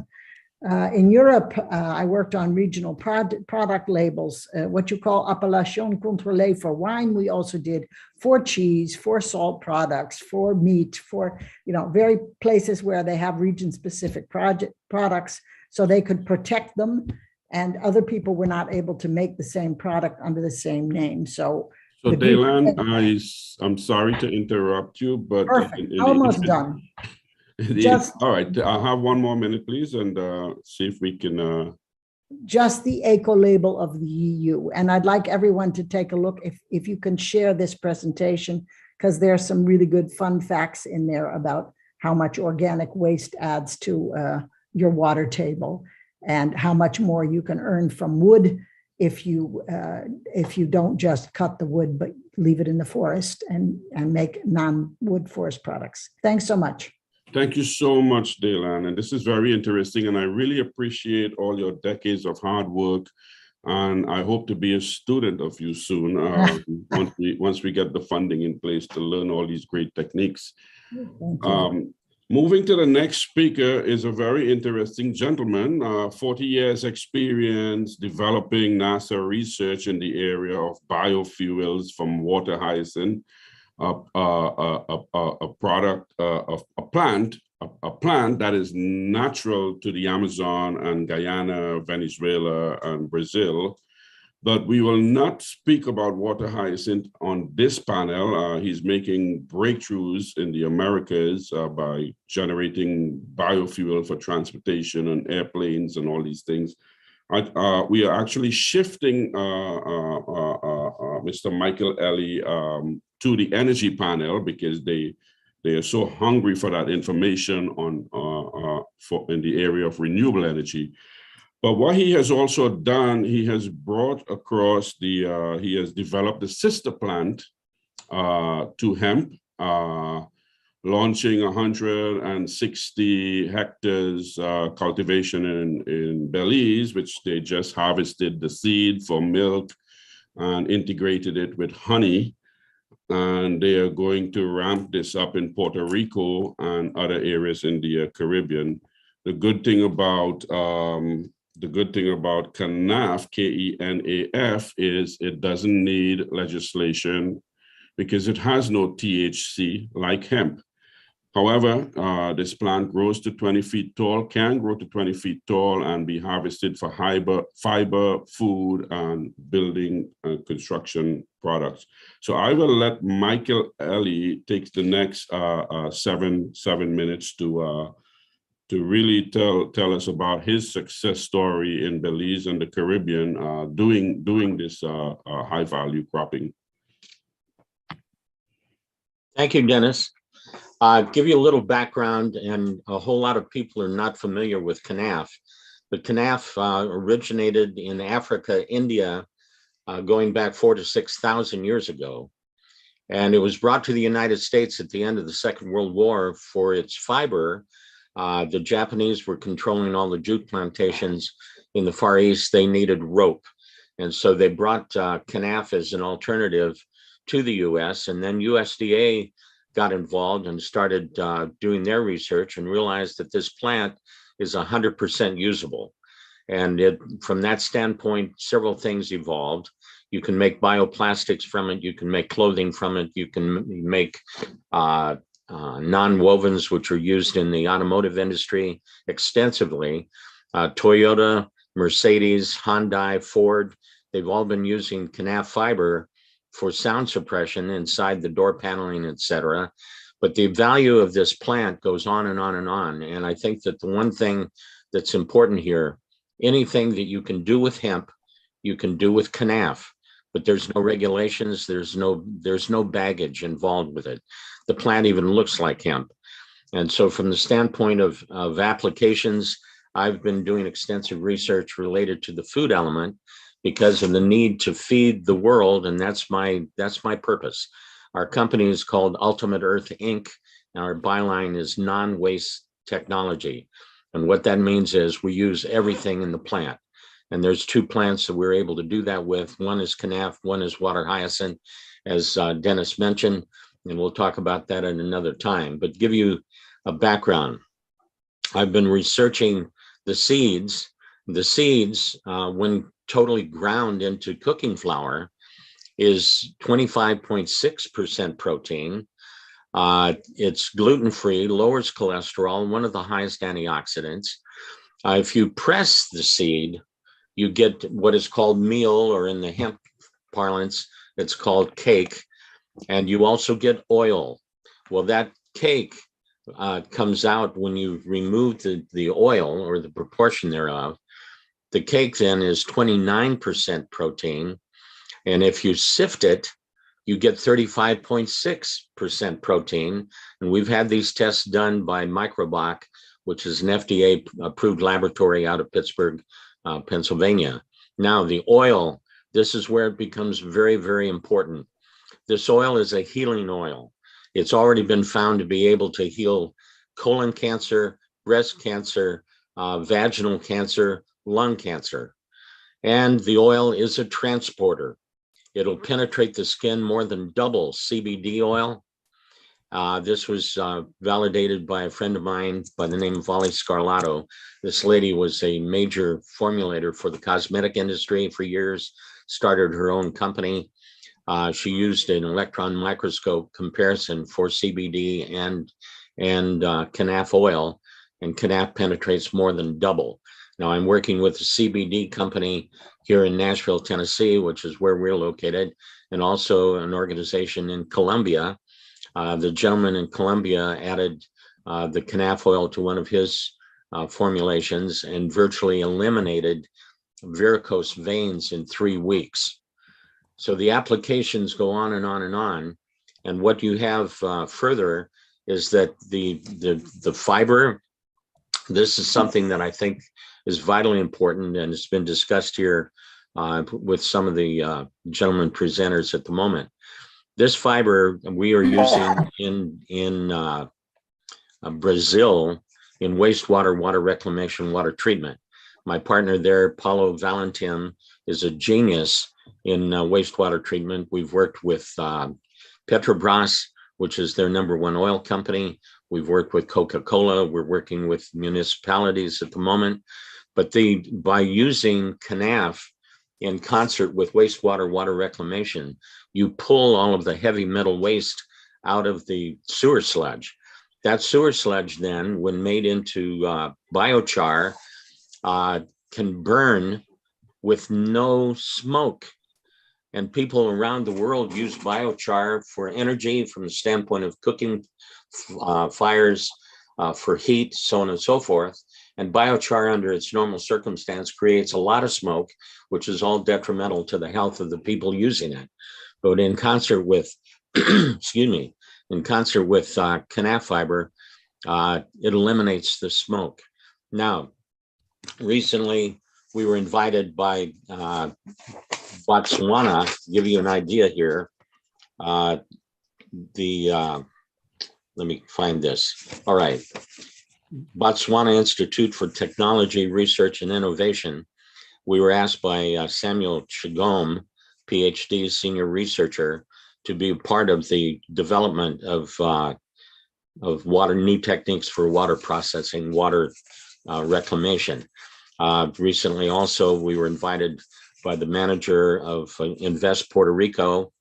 In Europe, I worked on regional product labels, what you call appellation contrôlée for wine. We also did for cheese, for salt products, for meat, for, very places where they have region-specific products, so they could protect them, and other people were not able to make the same product under the same name. So Daylan, I'm sorry to interrupt you, but perfect, almost done. All right, I'll have one more minute, please, and see if we can. Just the eco label of the EU. And I'd like everyone to take a look if you can share this presentation, because there are some really good fun facts in there about how much organic waste adds to your water table and how much more you can earn from wood if you don't just cut the wood, but leave it in the forest and make non-wood forest products. Thanks so much. Thank you so much, Daylan. And this is very interesting. And I really appreciate all your decades of hard work. And I hope to be a student of you soon once we get the funding in place to learn all these great techniques. Moving to the next speaker is a very interesting gentleman, 40 years experience developing NASA research in the area of biofuels from water hyacinth. A plant that is natural to the Amazon and Guyana, Venezuela, and Brazil. But we will not speak about water hyacinth on this panel. He's making breakthroughs in the Americas by generating biofuel for transportation and airplanes and all these things. We are actually shifting Mr. Michael Ellie to the energy panel because they are so hungry for that information in the area of renewable energy. But what he has also done, he has brought across he has developed a sister plant to hemp, launching 160 hectares cultivation in Belize, which they just harvested the seed for milk and integrated it with honey. And they are going to ramp this up in Puerto Rico and other areas in the Caribbean. The good thing about KENAF, KENAF, is it doesn't need legislation because it has no THC like hemp. However, this plant grows to 20 feet tall, can grow to 20 feet tall and be harvested for fiber, food, and building and construction products. So I will let Michael Ellie take the next 7 minutes to really tell us about his success story in Belize and the Caribbean doing this high value cropping. Thank you, Dennis. Give you a little background, and a whole lot of people are not familiar with KENAF. But KENAF originated in Africa, India, going back 4,000 to 6,000 years ago. And it was brought to the United States at the end of the Second World War for its fiber. The Japanese were controlling all the jute plantations in the Far East. They needed rope. And so they brought KENAF as an alternative to the US, and then USDA got involved and started doing their research and realized that this plant is 100% usable. And from that standpoint, several things evolved. You can make bioplastics from it. You can make clothing from it. You can make non-wovens, which are used in the automotive industry extensively. Toyota, Mercedes, Hyundai, Ford, they've all been using KENAF fiber for sound suppression inside the door paneling, et cetera. But the value of this plant goes on and on and on. And I think that the one thing that's important here, anything that you can do with hemp, you can do with KENAF, but there's no regulations, there's no baggage involved with it. The plant even looks like hemp. And so from the standpoint of applications, I've been doing extensive research related to the food element because of the need to feed the world, and that's my purpose. Our company is called Ultimate Earth Inc., and our byline is non-waste technology. And what that means is we use everything in the plant. And there's two plants that we're able to do that with. One is Canaf, one is water hyacinth, as Dennis mentioned, and we'll talk about that at another time. But give you a background. I've been researching the seeds. The seeds, when totally ground into cooking flour, is 25.6% protein. It's gluten-free, lowers cholesterol, one of the highest antioxidants. If you press the seed, you get what is called meal, or in the hemp parlance, it's called cake. And you also get oil. Well, that cake comes out when you remove the oil, or the proportion thereof. The cake then is 29% protein. And if you sift it, you get 35.6% protein. And we've had these tests done by Microbach, which is an FDA approved laboratory out of Pittsburgh, Pennsylvania. Now the oil, this is where it becomes very, very important. This oil is a healing oil. It's already been found to be able to heal colon cancer, breast cancer, vaginal cancer, lung cancer. And the oil is a transporter. It'll penetrate the skin more than double CBD oil. This was validated by a friend of mine by the name of Vali Scarlato. This lady was a major formulator for the cosmetic industry for years, started her own company. She used an electron microscope comparison for CBD and Canaf oil, and Canaf penetrates more than double. Now I'm working with a CBD company here in Nashville, Tennessee, which is where we're located, and also an organization in Colombia. The gentleman in Colombia added the Canaf oil to one of his formulations and virtually eliminated varicose veins in 3 weeks. So the applications go on and on and on. And what you have further is that the fiber, this is something that I think is vitally important, and it's been discussed here with some of the gentlemen presenters at the moment. This fiber we are using in Brazil in wastewater, water reclamation, water treatment. My partner there, Paulo Valentim, is a genius in wastewater treatment. We've worked with Petrobras, which is their #1 oil company. We've worked with Coca-Cola. We're working with municipalities at the moment. But by using Canaf in concert with wastewater, water reclamation, you pull all of the heavy metal waste out of the sewer sludge. That sewer sludge then, when made into biochar, can burn with no smoke. And people around the world use biochar for energy from the standpoint of cooking fires, for heat, so on and so forth. And biochar under its normal circumstance creates a lot of smoke, which is all detrimental to the health of the people using it. But in concert with, excuse me, in concert with Canaf fiber, it eliminates the smoke. Now, recently we were invited by Botswana, to give you an idea here. Let me find this. All right. Botswana Institute for Technology, Research and Innovation. We were asked by Samuel Chigom, PhD, senior researcher, to be part of the development of water, new techniques for water processing, water reclamation. Recently also, we were invited by the manager of Invest Puerto Rico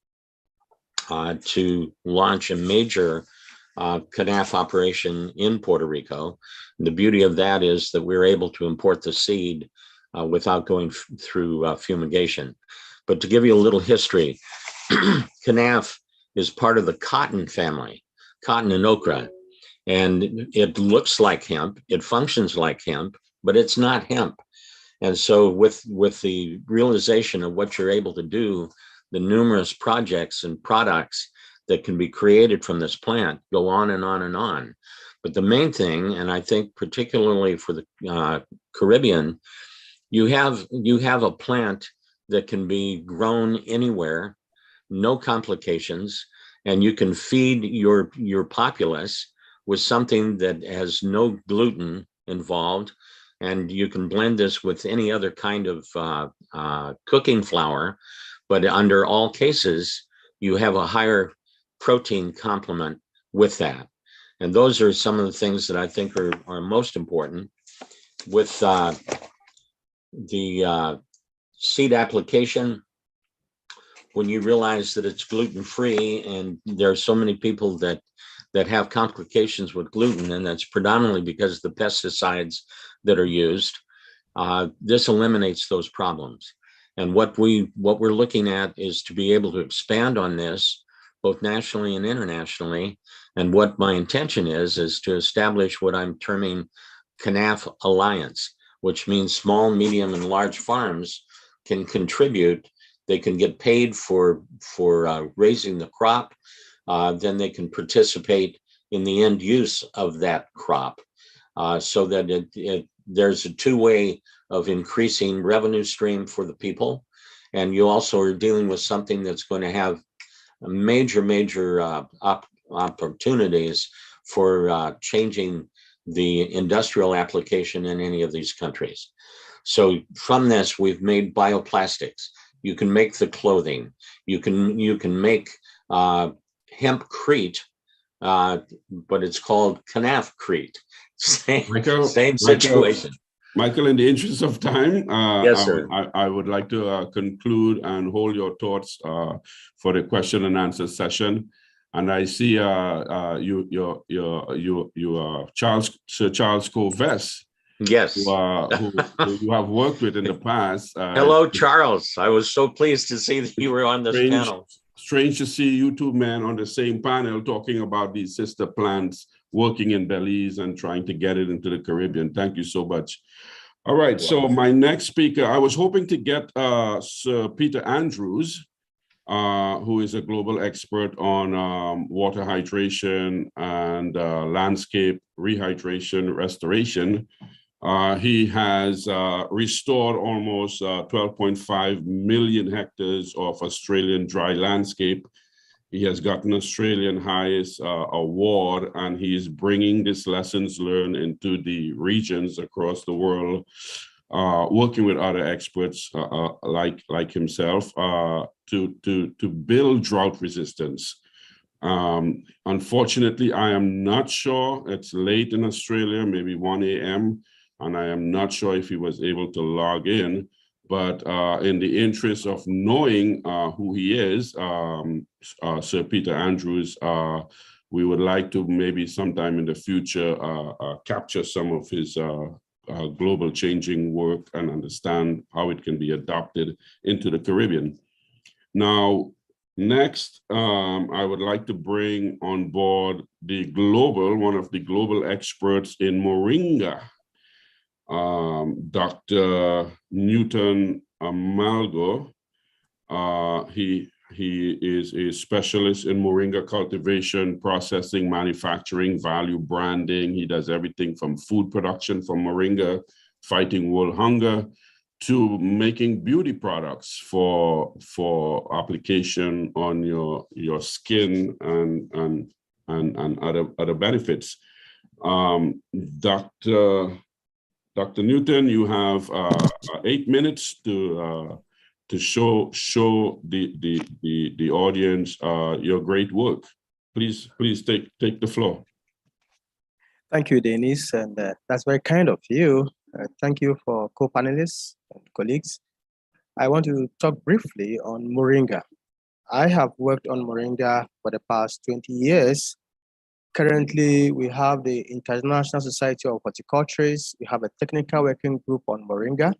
to launch a major Canaf operation in Puerto Rico. And the beauty of that is that we're able to import the seed without going through fumigation. But to give you a little history, Canaf is part of the cotton family, cotton and okra. And it looks like hemp, it functions like hemp, but it's not hemp. And so with the realization of what you're able to do, the numerous projects and products that can be created from this plant go on and on and on. But the main thing, and I think particularly for the Caribbean, you have a plant that can be grown anywhere, no complications, and you can feed your populace with something that has no gluten involved, and you can blend this with any other kind of cooking flour, but under all cases, you have a higher protein complement with that. And those are some of the things that I think are most important with the seed application. When you realize that it's gluten-free, and there are so many people that have complications with gluten, and that's predominantly because of the pesticides that are used, this eliminates those problems. And what we're looking at is to be able to expand on this, both nationally and internationally. And what my intention is to establish what I'm terming CANAF Alliance, which means small, medium, and large farms can contribute. They can get paid for raising the crop. Then they can participate in the end use of that crop, so that there's a two-way of increasing revenue stream for the people. And you also are dealing with something that's going to have major opportunities for changing the industrial application in any of these countries. So from this, we've made bioplastics. You can make the clothing. You can make hempcrete, but it's called CANAFcrete. Same situation. Michael, in the interest of time, yes, sir. I would like to conclude and hold your thoughts for the question and answer session. And I see Sir Charles Covess. Yes. Who you have worked with in the past. Hello, Charles. I was so pleased to see that you were on this panel. Strange to see you two men on the same panel talking about these sister plants working in Belize and trying to get it into the Caribbean. Thank you so much. All right, so my next speaker, I was hoping to get Sir Peter Andrews, who is a global expert on water hydration and landscape rehydration restoration. He has restored almost 12.5 million hectares of Australian dry landscape. He has gotten Australian highest award, and he is bringing these lessons learned into the regions across the world, working with other experts like himself to build drought resistance. Unfortunately, I am not sure. It's late in Australia, maybe 1 a.m., and I am not sure if he was able to log in. But in the interest of knowing who he is, Sir Peter Andrews, we would like to maybe sometime in the future capture some of his global changing work and understand how it can be adopted into the Caribbean. Now, next, I would like to bring on board one of the global experts in Moringa, Dr. Newton Amalgo. He is a specialist in Moringa cultivation, processing, manufacturing, value branding. He does everything from food production from Moringa, fighting world hunger, to making beauty products for application on your skin and other benefits. Dr. Newton, you have 8 minutes to show the audience your great work. Please take the floor. Thank you, Dennis, and that's very kind of you. Thank you for co-panelists and colleagues. I want to talk briefly on Moringa. I have worked on Moringa for the past 20 years. Currently, we have the International Society of Horticulturists. We have a technical working group on Moringa,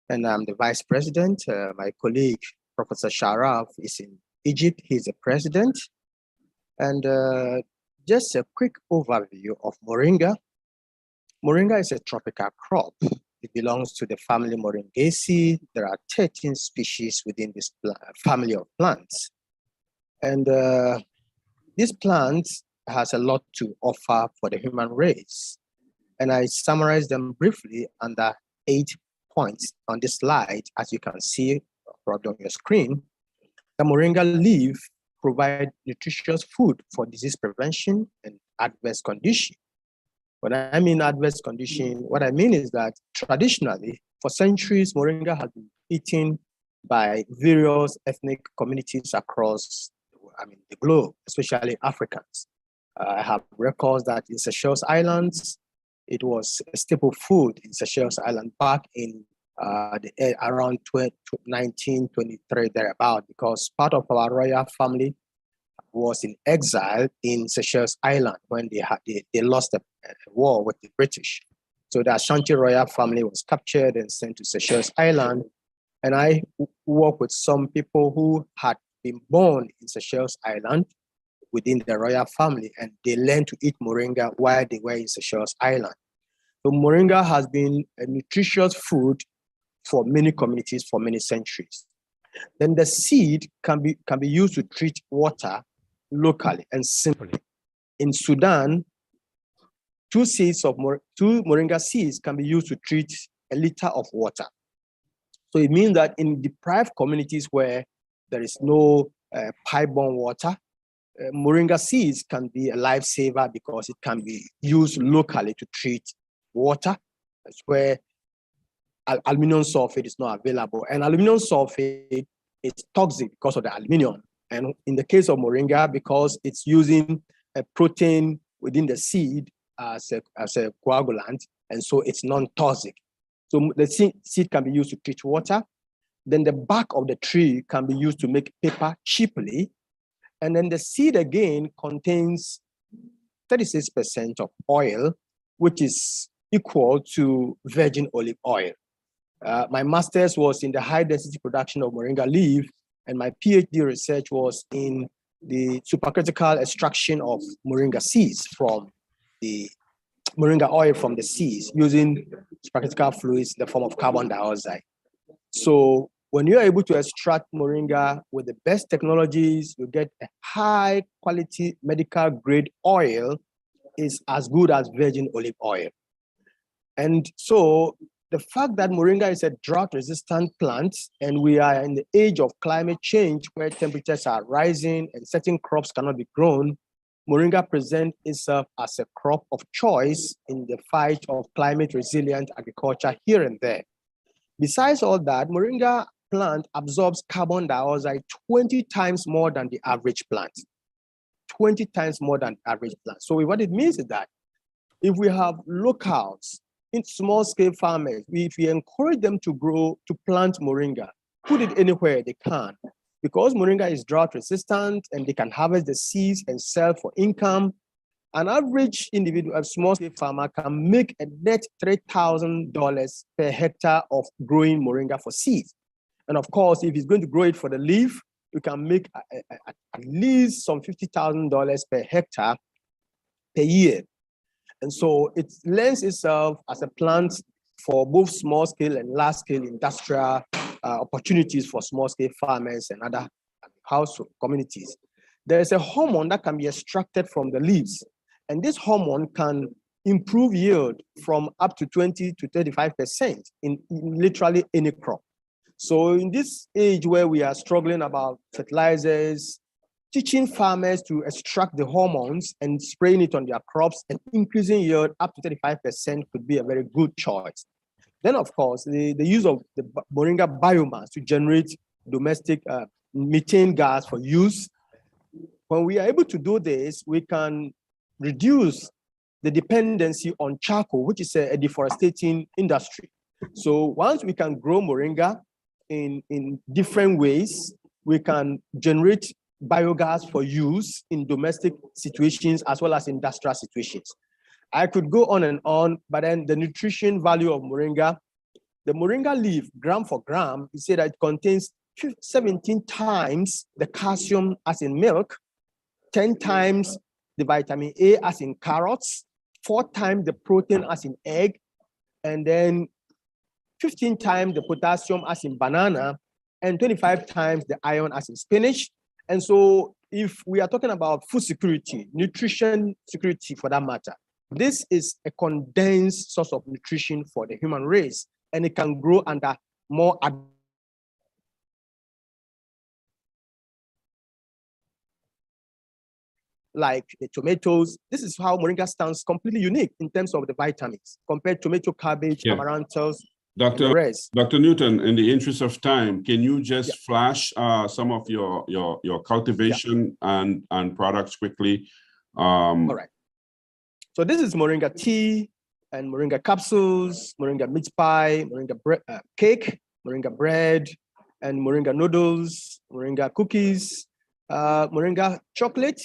and I'm the vice president. My colleague, Professor Sharaf, is in Egypt. He's the president. And just a quick overview of Moringa. Moringa is a tropical crop. It belongs to the family Moringaceae. There are 13 species within this family of plants. And these plants has a lot to offer for the human race. And I summarize them briefly under 8 points on this slide, as you can see probably on your screen. The Moringa leaf provide nutritious food for disease prevention and adverse condition. When I mean adverse condition, what I mean is that traditionally, for centuries, Moringa has been eaten by various ethnic communities across the globe, especially Africans. I have records that in Seychelles Islands, it was a staple food in Seychelles Island back in around 1923 thereabout, because part of our royal family was in exile in Seychelles Island when they lost a war with the British. So the Ashanti royal family was captured and sent to Seychelles Island. And I work with some people who had been born in Seychelles Island within the royal family, and they learned to eat moringa while they were in Seychelles Island. So moringa has been a nutritious food for many communities for many centuries. Then the seed can be used to treat water locally and simply. In Sudan, two moringa seeds can be used to treat a liter of water. So it means that in deprived communities where there is no pipe-borne water, moringa seeds can be a lifesaver because it can be used locally to treat water. That's where aluminum sulfate is not available. And aluminum sulfate is toxic because of the aluminum. And in the case of moringa, because it's using a protein within the seed as a coagulant, and so it's non-toxic. So the seed can be used to treat water. Then the bark of the tree can be used to make paper cheaply. And then the seed again contains 36% of oil, which is equal to virgin olive oil. My master's was in the high density production of moringa leaf, and my PhD research was in the supercritical extraction of moringa seeds from the moringa oil from the seeds using supercritical fluids in the form of carbon dioxide. So when you're able to extract moringa with the best technologies, you get a high quality medical grade oil is as good as virgin olive oil. And so the fact that moringa is a drought resistant plant, and we are in the age of climate change where temperatures are rising and certain crops cannot be grown, moringa presents itself as a crop of choice in the fight of climate resilient agriculture here and there. Besides all that, moringa plant absorbs carbon dioxide 20 times more than the average plant. 20 times more than the average plant. So what it means is that if we have locals in small scale farmers, if we encourage them to plant moringa, put it anywhere they can, because moringa is drought resistant and they can harvest the seeds and sell for income. An average individual, a small scale farmer, can make a net $3,000 per hectare of growing moringa for seeds. And of course, if he's going to grow it for the leaf, you can make at least some $50,000 per hectare per year. And so it lends itself as a plant for both small scale and large scale industrial opportunities for small scale farmers and other household communities. There's a hormone that can be extracted from the leaves. And this hormone can improve yield from up to 20 to 35% in literally any crop. So in this age where we are struggling about fertilizers, teaching farmers to extract the hormones and spraying it on their crops and increasing yield up to 35% could be a very good choice. Then, of course, the use of the Moringa biomass to generate domestic methane gas for use. When we are able to do this, we can reduce the dependency on charcoal, which is a deforesting industry. So once we can grow Moringa in different ways, we can generate biogas for use in domestic situations as well as industrial situations. I could go on, but then the nutrition value of Moringa, the Moringa leaf, gram for gram, we say that it contains 17 times the calcium as in milk, 10 times the vitamin A as in carrots, 4 times the protein as in egg, and then 15 times the potassium as in banana, and 25 times the iron as in spinach, And so if we are talking about food security, nutrition security for that matter, this is a condensed source of nutrition for the human race, and it can grow under more like the tomatoes. This is how Moringa stands completely unique in terms of the vitamins compared to tomato, cabbage, amaranthus, and the rest. Dr. Newton, in the interest of time, can you just flash some of your cultivation and products quickly? All right. So this is Moringa tea and Moringa capsules, Moringa meat pie, Moringa cake, Moringa bread, and Moringa noodles, Moringa cookies, Moringa chocolate.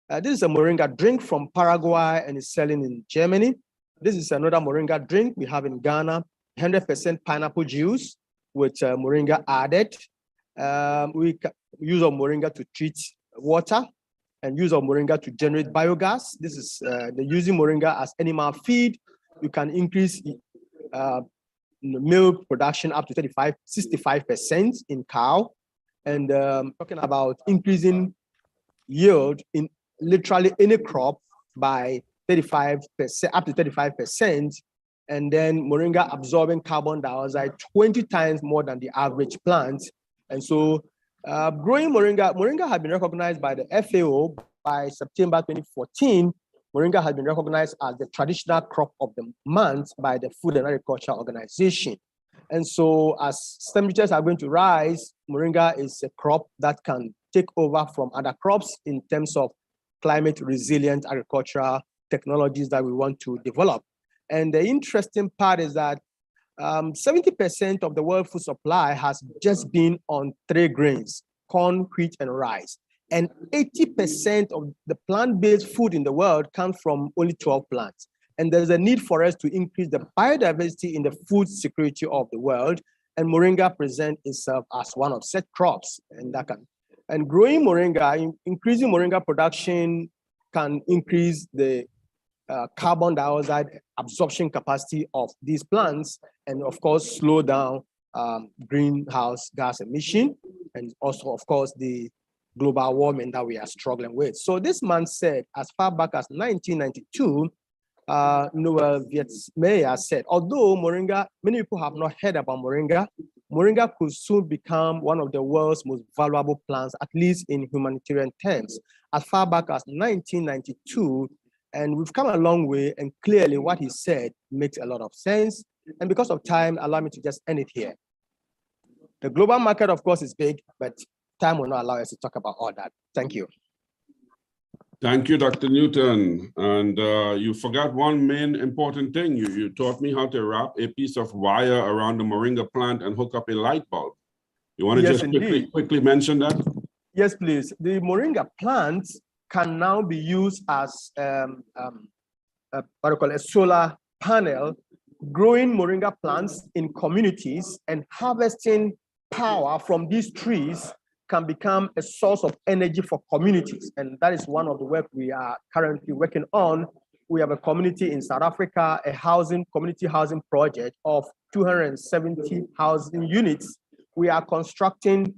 This is a Moringa drink from Paraguay and is selling in Germany. This is another Moringa drink we have in Ghana, 100% pineapple juice with Moringa added. We use of Moringa to treat water and use of Moringa to generate biogas. This is the using Moringa as animal feed. You can increase milk production up to 65% in cow. And talking about increasing yield in literally any crop by 35%, up to 35%. And then Moringa absorbing carbon dioxide 20 times more than the average plant. And so growing Moringa has been recognized by the FAO by September 2014. Moringa has been recognized as the traditional crop of the month by the Food and Agriculture Organization. And so as temperatures are going to rise, Moringa is a crop that can take over from other crops in terms of climate resilient agricultural technologies that we want to develop. And the interesting part is that 70% of the world food supply has just been on 3 grains, corn, wheat, and rice. And 80% of the plant-based food in the world comes from only 12 plants. And there's a need for us to increase the biodiversity in the food security of the world. And Moringa presents itself as one of set crops. And growing Moringa, increasing Moringa production can increase the carbon dioxide absorption capacity of these plants, and of course, slow down greenhouse gas emission, and also, of course, the global warming that we are struggling with. So this man said, as far back as 1992, Noel Vietmeyer said, although Moringa, many people have not heard about Moringa, Moringa could soon become one of the world's most valuable plants, at least in humanitarian terms, as far back as 1992. And we've come a long way, and clearly what he said makes a lot of sense. And because of time, allow me to just end it here. The global market, of course, is big, but time will not allow us to talk about all that. Thank you. Thank you, Dr. Newton. And you forgot one main important thing. You taught me how to wrap a piece of wire around the Moringa plant and hook up a light bulb. You want to just quickly mention that? Yes, please. The Moringa plant can now be used as a solar panel, growing Moringa plants in communities and harvesting power from these trees can become a source of energy for communities. And that is one of the work we are currently working on. We have a community in South Africa, a community housing project of 270 housing units. We are constructing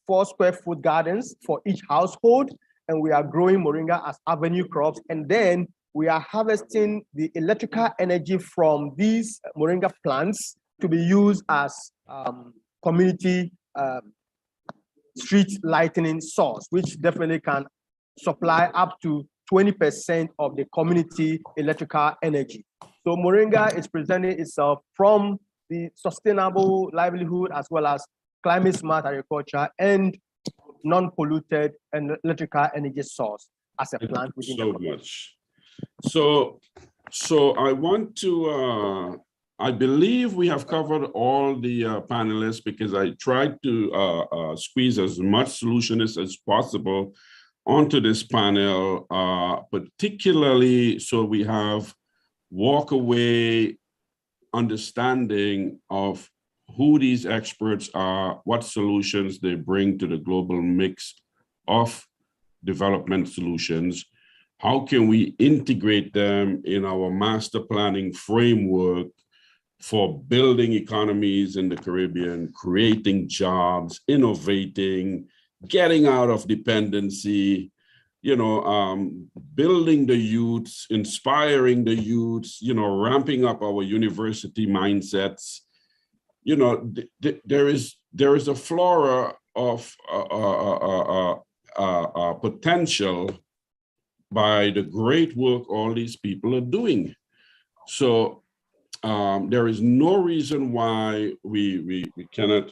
4 square foot gardens for each household, and we are growing Moringa as avenue crops. And then we are harvesting the electrical energy from these Moringa plants to be used as community street lightning source, which definitely can supply up to 20% of the community electrical energy. So Moringa is presenting itself from the sustainable livelihood as well as climate smart agriculture and non-polluted and electrical energy source as a plant within the community. So I want to, I believe we have covered all the panelists, because I tried to squeeze as much solutions as possible onto this panel, particularly so we have walk away understanding of who these experts are, what solutions they bring to the global mix of development solutions. How can we integrate them in our master planning framework for building economies in the Caribbean, creating jobs, innovating, getting out of dependency, building the youths, inspiring the youths, ramping up our university mindsets. There is a flora of potential by the great work all these people are doing. So there is no reason why we cannot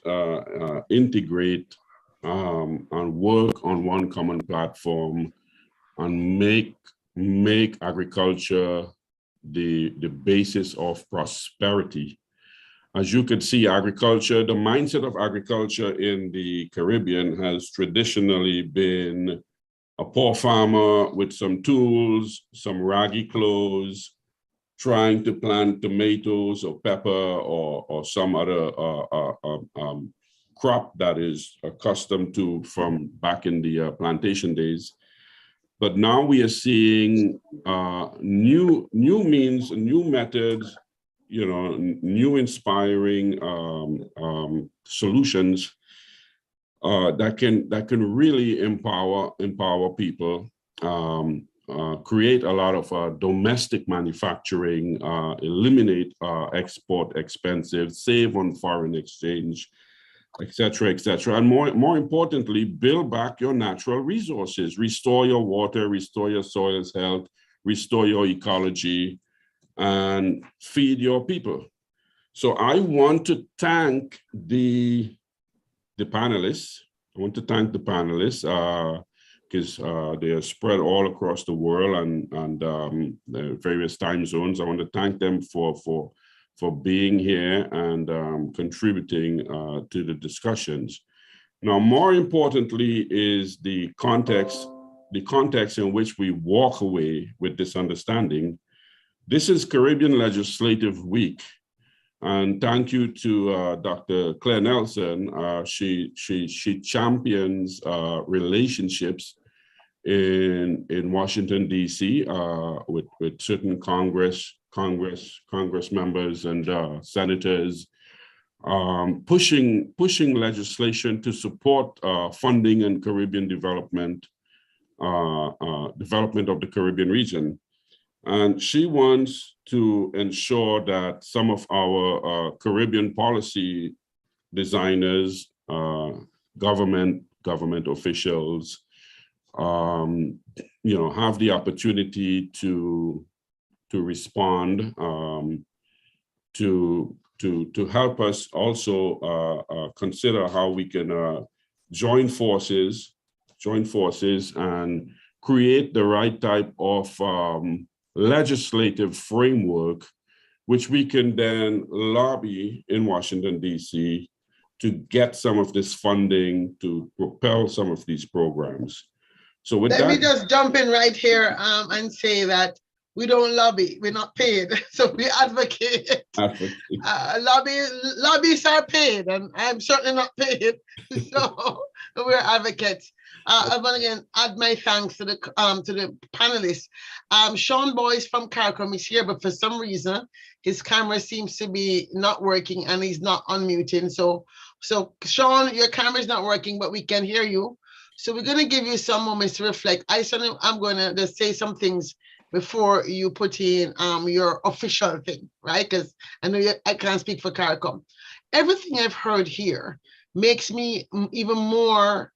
integrate and work on one common platform and make agriculture the basis of prosperity. As you can see, agriculture, the mindset of agriculture in the Caribbean has traditionally been a poor farmer with some tools, some raggy clothes, trying to plant tomatoes or pepper or some other crop that is accustomed to from back in the plantation days. But now we are seeing new means, new methods, new inspiring solutions that can really empower people, create a lot of domestic manufacturing, eliminate export expenses, save on foreign exchange, et cetera, and more importantly, build back your natural resources, restore your water, restore your soil's health, restore your ecology, and feed your people. So I want to thank the panelists. I want to thank the panelists because they are spread all across the world and the various time zones. I want to thank them for being here and contributing to the discussions. Now, more importantly is the context in which we walk away with this understanding. This is Caribbean Legislative Week. And thank you to Dr. Claire Nelson. She champions relationships in Washington, D.C. With certain Congress members and senators, pushing legislation to support funding and Caribbean development of the Caribbean region. And she wants to ensure that some of our Caribbean policy designers, government officials, have the opportunity to respond, to help us also consider how we can join forces and create the right type of legislative framework, which we can then lobby in Washington, D.C. to get some of this funding to propel some of these programs. So with Let me just jump in right here and say that we don't lobby, we're not paid. So we advocate. Lobbyists are paid, and I'm certainly not paid. So we're advocates. I want to again add my thanks to the panelists. Sean Boyce from CARICOM is here, but for some reason his camera seems to be not working and he's not unmuting. So Sean, your camera is not working, but we can hear you. So we're going to give you some moments to reflect. I'm going to just say some things before you put in your official thing, right? Because I know I can't speak for CARICOM. Everything I've heard here makes me even more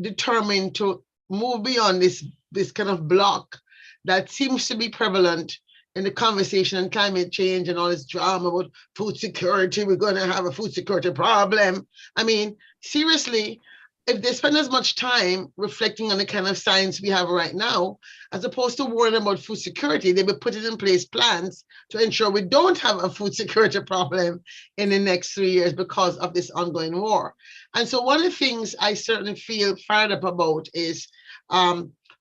determined to move beyond this kind of block that seems to be prevalent in the conversation on climate change and all this drama about food security. We're going to have a food security problem. I mean, seriously, if they spend as much time reflecting on the kind of science we have right now, as opposed to worrying about food security, they would put in place plans to ensure we don't have a food security problem in the next 3 years because of this ongoing war. And so one of the things I certainly feel fired up about is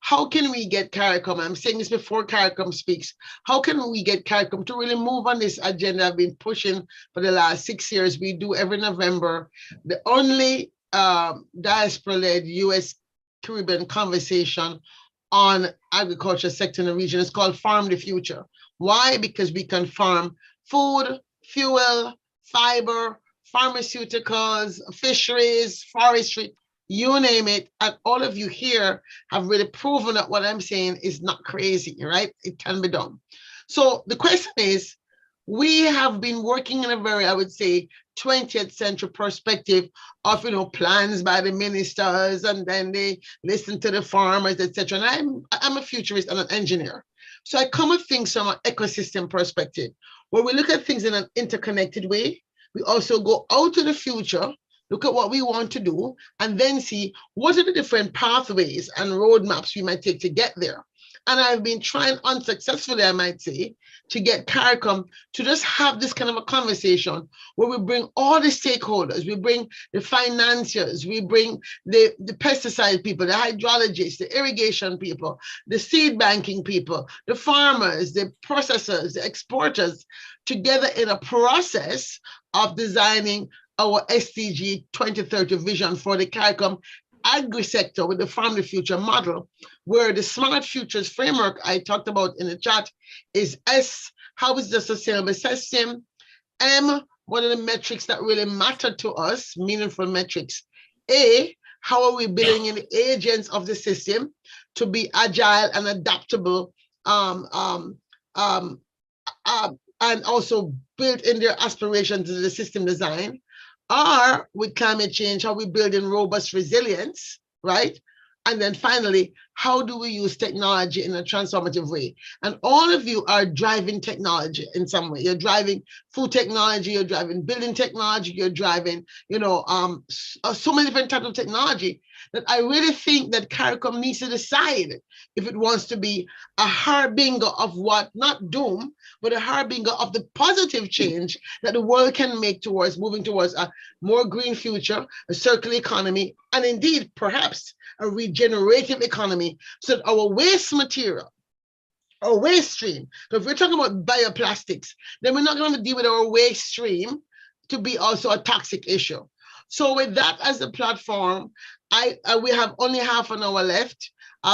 how can we get CARICOM, I'm saying this before CARICOM speaks, how can we get CARICOM to really move on this agenda I've been pushing for the last 6 years? We do every November, the only diaspora-led U.S. Caribbean conversation on agriculture sector in the region. It's called Farm the Future. Why? Because we can farm food, fuel, fiber, pharmaceuticals, fisheries, forestry, you name it, and all of you here have really proven that what I'm saying is not crazy, right? It can be done. So the question is, we have been working in a very, I would say, 20th century perspective of, plans by the ministers, and then they listen to the farmers, etc. And I'm a futurist and an engineer. So I come at things from an ecosystem perspective, where we look at things in an interconnected way. We also go out to the future, look at what we want to do, and then see what are the different pathways and roadmaps we might take to get there. And I've been trying unsuccessfully, I might say, to get CARICOM to just have this kind of a conversation where we bring all the stakeholders, we bring the financiers, we bring the pesticide people, the hydrologists, the irrigation people, the seed banking people, the farmers, the processors, the exporters, together in a process of designing our SDG 2030 vision for the CARICOM agri-sector with the Farm the Future model, where the Smart Futures framework I talked about in the chat is S, how is the sustainable system? M, what are the metrics that really matter to us, meaningful metrics? A, how are we building in the agents of the system to be agile and adaptable, and also built in their aspirations to the system design? Or with climate change, how we build in robust resilience, right? And then finally, how do we use technology in a transformative way? And all of you are driving technology in some way. You're driving food technology, you're driving building technology, you're driving, so many different types of technology that I really think that CARICOM needs to decide if it wants to be a harbinger of what, not doom, but a harbinger of the positive change that the world can make towards moving towards a more green future, a circular economy, and indeed, perhaps a regenerative economy, so that our waste material, our waste stream, so if we're talking about bioplastics, then we're not going to deal with our waste stream to be also a toxic issue. So with that as a platform, we have only half an hour left.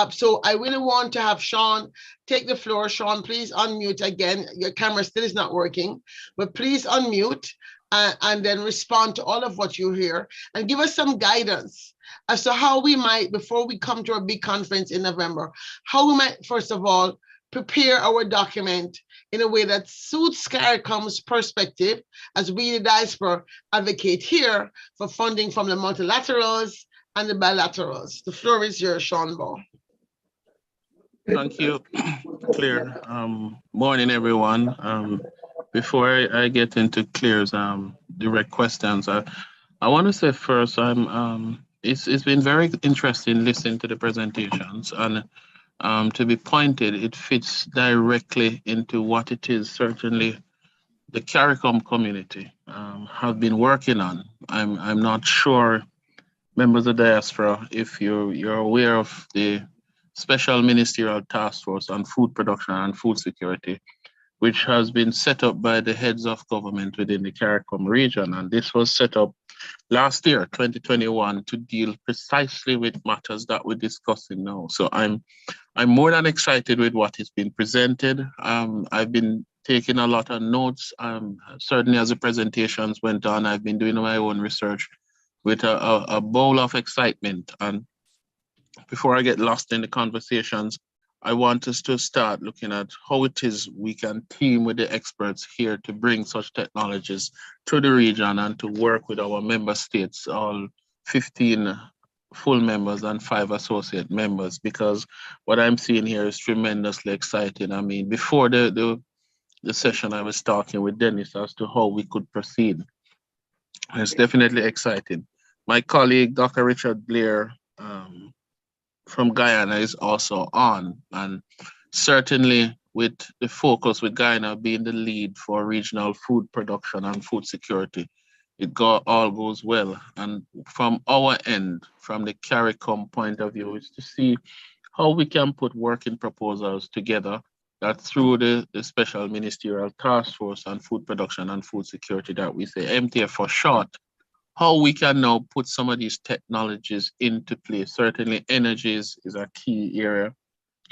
So I really want to have Sean take the floor. Sean, please unmute again. Your camera still is not working, but please unmute and then respond to all of what you hear and give us some guidance as to how we might, before we come to our big conference in November, how we might, first of all, prepare our document in a way that suits CARICOM's perspective as we, the diaspora, advocate here for funding from the multilaterals and the bilaterals. The floor is yours, Sean Ball. Thank you, Claire. Morning, everyone. Before I get into Claire's direct questions, I want to say first, it's been very interesting listening to the presentations, and to be pointed, it fits directly into what it is certainly the CARICOM community have been working on. I'm not sure, members of the diaspora, if you're aware of the Special Ministerial Task Force on Food Production and Food Security, which has been set up by the heads of government within the CARICOM region. And this was set up last year, 2021, to deal precisely with matters that we're discussing now. So I'm more than excited with what has been presented. I've been taking a lot of notes. Certainly as the presentations went on, I've been doing my own research with a bowl of excitement. And before I get lost in the conversations, I want us to start looking at how it is we can team with the experts here to bring such technologies to the region and to work with our member states, all 15 full members and 5 associate members, because what I'm seeing here is tremendously exciting. I mean, before the session, I was talking with Dennis as to how we could proceed. It's definitely exciting. My colleague, Dr. Richard Blair, from Guyana is also on, and certainly with the focus with Guyana being the lead for regional food production and food security, all goes well. And from our end, from the CARICOM point of view, is to see how we can put working proposals together that through the Special Ministerial Task Force on Food Production and Food Security, that we say MTF for short, how we can now put some of these technologies into place. Certainly energy is a key area.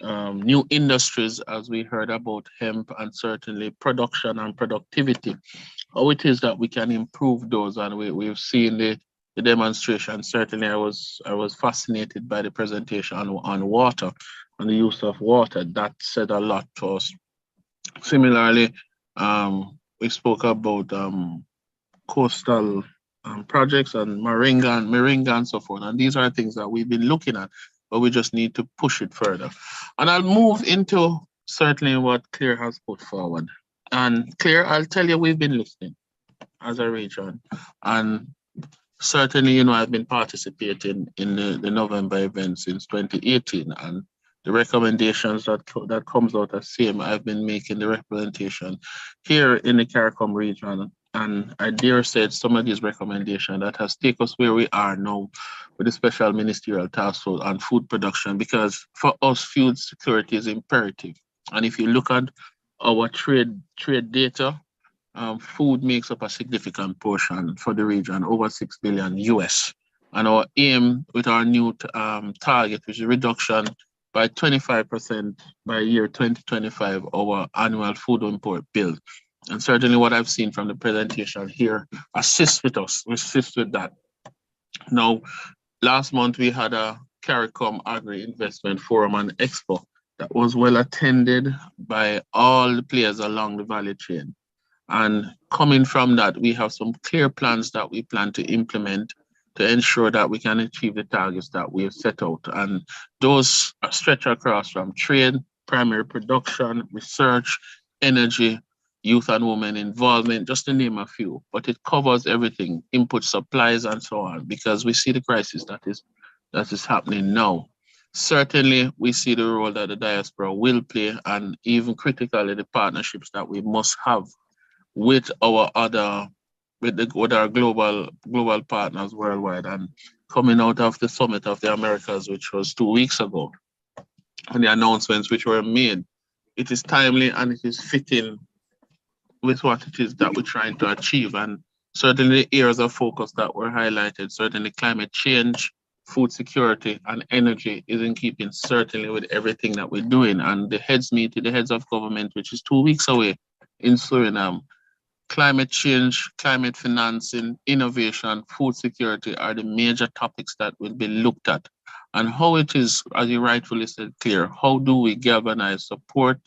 New industries, as we heard about hemp, and certainly production and productivity, how it is that we can improve those. And we've seen the demonstration. Certainly, I was fascinated by the presentation on water and the use of water. That said a lot to us. Similarly, we spoke about coastal projects and Moringa and so forth. And these are things that we've been looking at, but we just need to push it further. And I'll move into certainly what Claire has put forward. And Claire, I'll tell you, we've been listening as a region. And certainly, you know, I've been participating in the November event since 2018. And the recommendations that comes out of same, I've been making the representation here in the CARICOM region. And I dare say some of these recommendations that has taken us where we are now with the Special Ministerial Task Force on food production, because for us, food security is imperative. And if you look at our trade data, food makes up a significant portion for the region, over $6 billion US. And our aim with our new target, which is reduction by 25% by year 2025, our annual food import bill. And certainly what I've seen from the presentation here assists with that. Now, last month we had a CARICOM Agri-Investment Forum and Expo that was well attended by all the players along the value chain. And coming from that, we have some clear plans that we plan to implement to ensure that we can achieve the targets that we have set out. And those stretch across from trade, primary production, research, energy, youth and women involvement, just to name a few. But it covers everything, input supplies and so on, because we see the crisis that is happening now. Certainly, we see the role that the diaspora will play, and even critically, the partnerships that we must have with our with our global partners worldwide. And coming out of the Summit of the Americas, which was 2 weeks ago, and the announcements which were made, it is timely and it is fitting with what it is that we're trying to achieve. And certainly the areas of focus that were highlighted, certainly climate change, food security, and energy is in keeping certainly with everything that we're doing. And the heads meeting, the heads of government, which is 2 weeks away in Suriname, climate change, climate financing, innovation, food security are the major topics that will be looked at. And how it is, as you rightfully said, Claire, how do we galvanize support,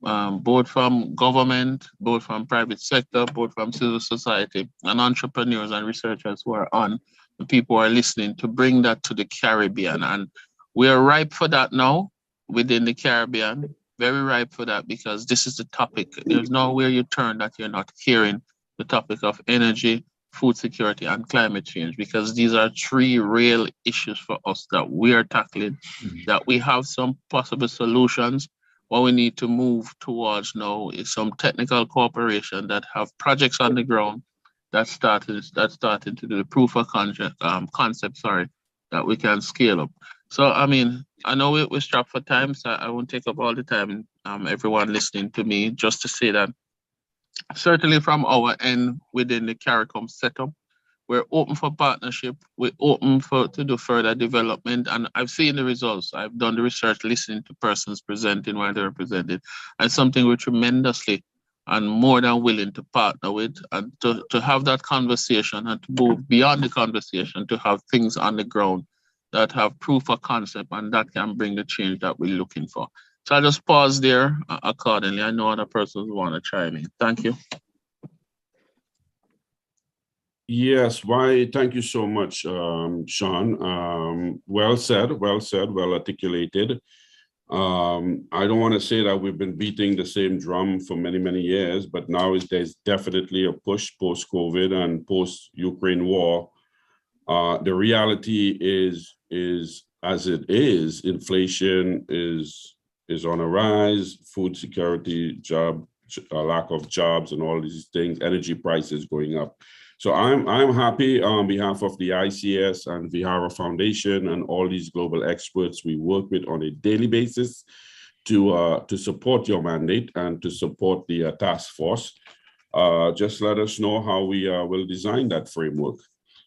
both from government, both from private sector, both from civil society, and entrepreneurs and researchers who are on, the people who are listening, to bring that to the Caribbean. And we are ripe for that now within the Caribbean, very ripe for that, because this is the topic. There's nowhere you turn that you're not hearing the topic of energy, food security, and climate change, because these are three real issues for us that we are tackling, that we have some possible solutions. What we need to move towards now is some technical cooperation that have projects on the ground that started to do the proof of concept, that we can scale up. So, I mean, I know we're strapped for time, so I won't take up all the time, everyone listening to me, just to say that certainly from our end within the CARICOM setup, we're open for partnership. We're open to do further development. And I've seen the results. I've done the research, listening to persons presenting while they're presented. And something we're tremendously and more than willing to partner with, and to have that conversation and to move beyond the conversation, to have things on the ground that have proof of concept and that can bring the change that we're looking for. So I'll just pause there accordingly. I know other persons want to chime in. Thank you. Yes, why? Thank you so much, Sean. Well said, well articulated. I don't want to say that we've been beating the same drum for many, many years, but now there's definitely a push post-COVID and post-Ukraine war. The reality is as it is, inflation is on a rise, food security, lack of jobs and all these things, energy prices going up. So I'm happy on behalf of the ICS and Vihara Foundation and all these global experts we work with on a daily basis to support your mandate and to support the task force. Just let us know how we will design that framework.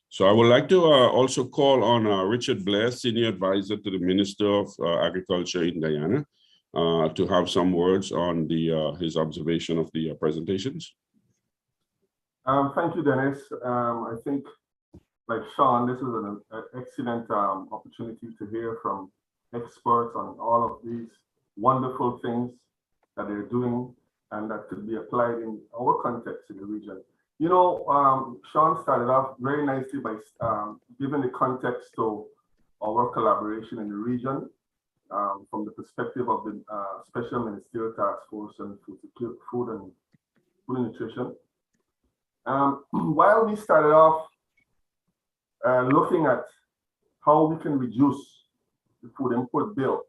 So I would like to also call on Richard Blair, Senior Advisor to the Minister of Agriculture in Guyana, to have some words on his observation of the presentations. Thank you, Dennis. I think like Sean, this is an excellent opportunity to hear from experts on all of these wonderful things that they're doing and that could be applied in our context in the region. You know, Sean started off very nicely by giving the context to our collaboration in the region from the perspective of the Special Ministerial Task Force on Food and Nutrition. While we started off looking at how we can reduce the food import bill,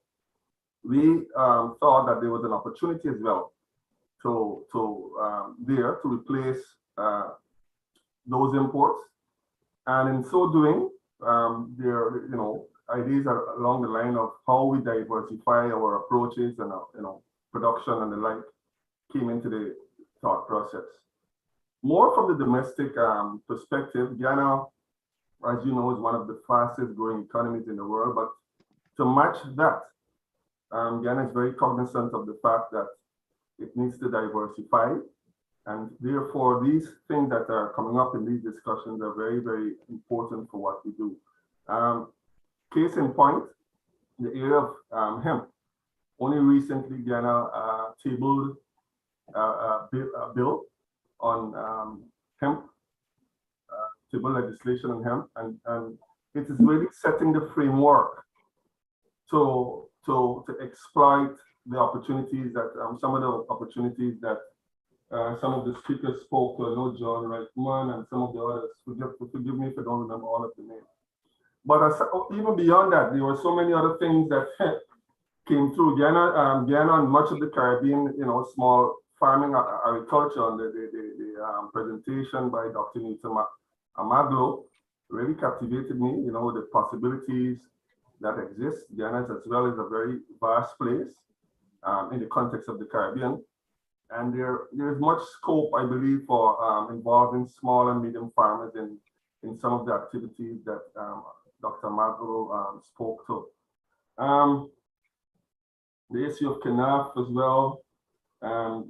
we thought that there was an opportunity as well to replace those imports, and in so doing, ideas are along the line of how we diversify our approaches and production and the like came into the thought process. More from the domestic perspective, Guyana, as you know, is one of the fastest growing economies in the world, but to match that, Guyana is very cognizant of the fact that it needs to diversify, and therefore these things that are coming up in these discussions are very, very important for what we do. Case in point, the area of hemp. Only recently, Guyana tabled a bill on hemp, table legislation on hemp, and it is really setting the framework to exploit the opportunities that some of the opportunities that some of the speakers spoke to. I know John Reitman and some of the others. Forgive me if I don't remember all of the names. But even beyond that, there were so many other things that came through. Guyana and much of the Caribbean, small farming agriculture, and the presentation by Dr. Newton Amalgo really captivated me. The possibilities that exist. Guyana as well is a very vast place in the context of the Caribbean. And there is much scope, I believe, for involving small and medium farmers in some of the activities that Dr. Amalgo spoke to. The issue of CANAF as well. I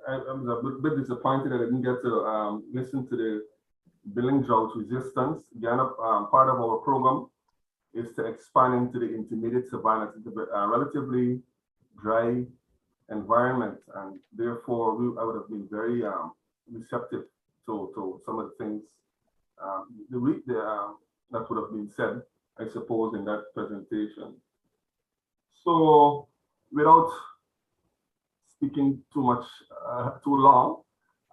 was a bit disappointed that I didn't get to listen to the billing drought resistance. Guyana, part of our program is to expand into the intermediate savannas. It's a relatively dry environment, and therefore I would have been very receptive to some of the things that would have been said, I suppose, in that presentation. So without speaking too much, too long,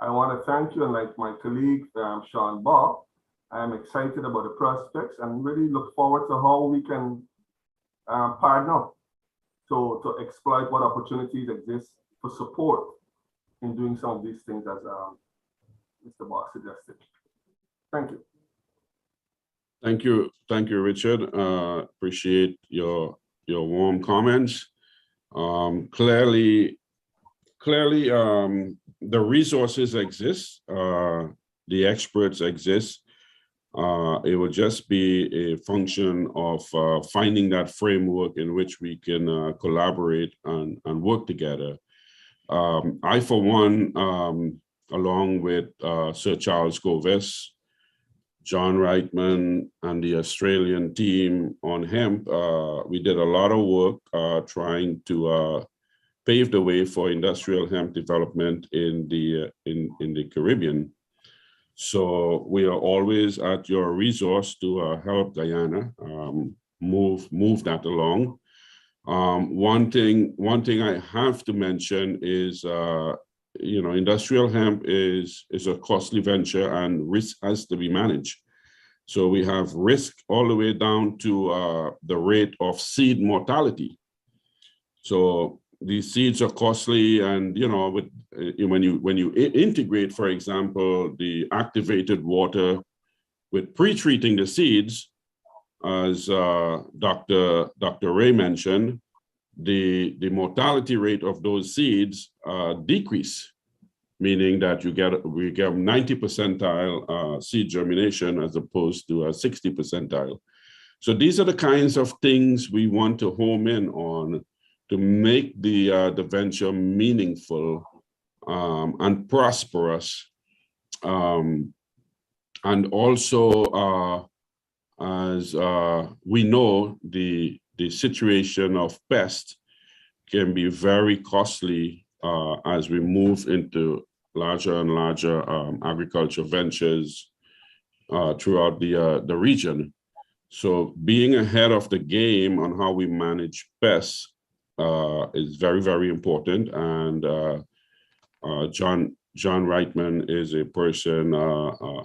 I want to thank you, and like my colleague, Sean Bob, I'm excited about the prospects and really look forward to how we can partner to exploit what opportunities exist for support in doing some of these things as Mr. Bob suggested. Thank you. Thank you, Richard. Appreciate your warm comments. Clearly, the resources exist, the experts exist. It will just be a function of finding that framework in which we can collaborate and work together. I, for one, along with Sir Charles Goves, John Reitman, and the Australian team on hemp, we did a lot of work trying to pave the way for industrial hemp development in the Caribbean. So we are always at your resource to help Guyana move that along. One thing I have to mention is, industrial hemp is a costly venture, and risk has to be managed. So we have risk all the way down to the rate of seed mortality. So these seeds are costly, and when you integrate, for example, the activated water with pre-treating the seeds, as Dr. Ray mentioned, the mortality rate of those seeds decrease, meaning that we get 90 percentile seed germination as opposed to a 60 percentile. So these are the kinds of things we want to home in on to make the venture meaningful and prosperous, and also as we know, the situation of pest can be very costly as we move into larger and larger agriculture ventures throughout the region. So being ahead of the game on how we manage pests is very, very important. And John Reitman is a person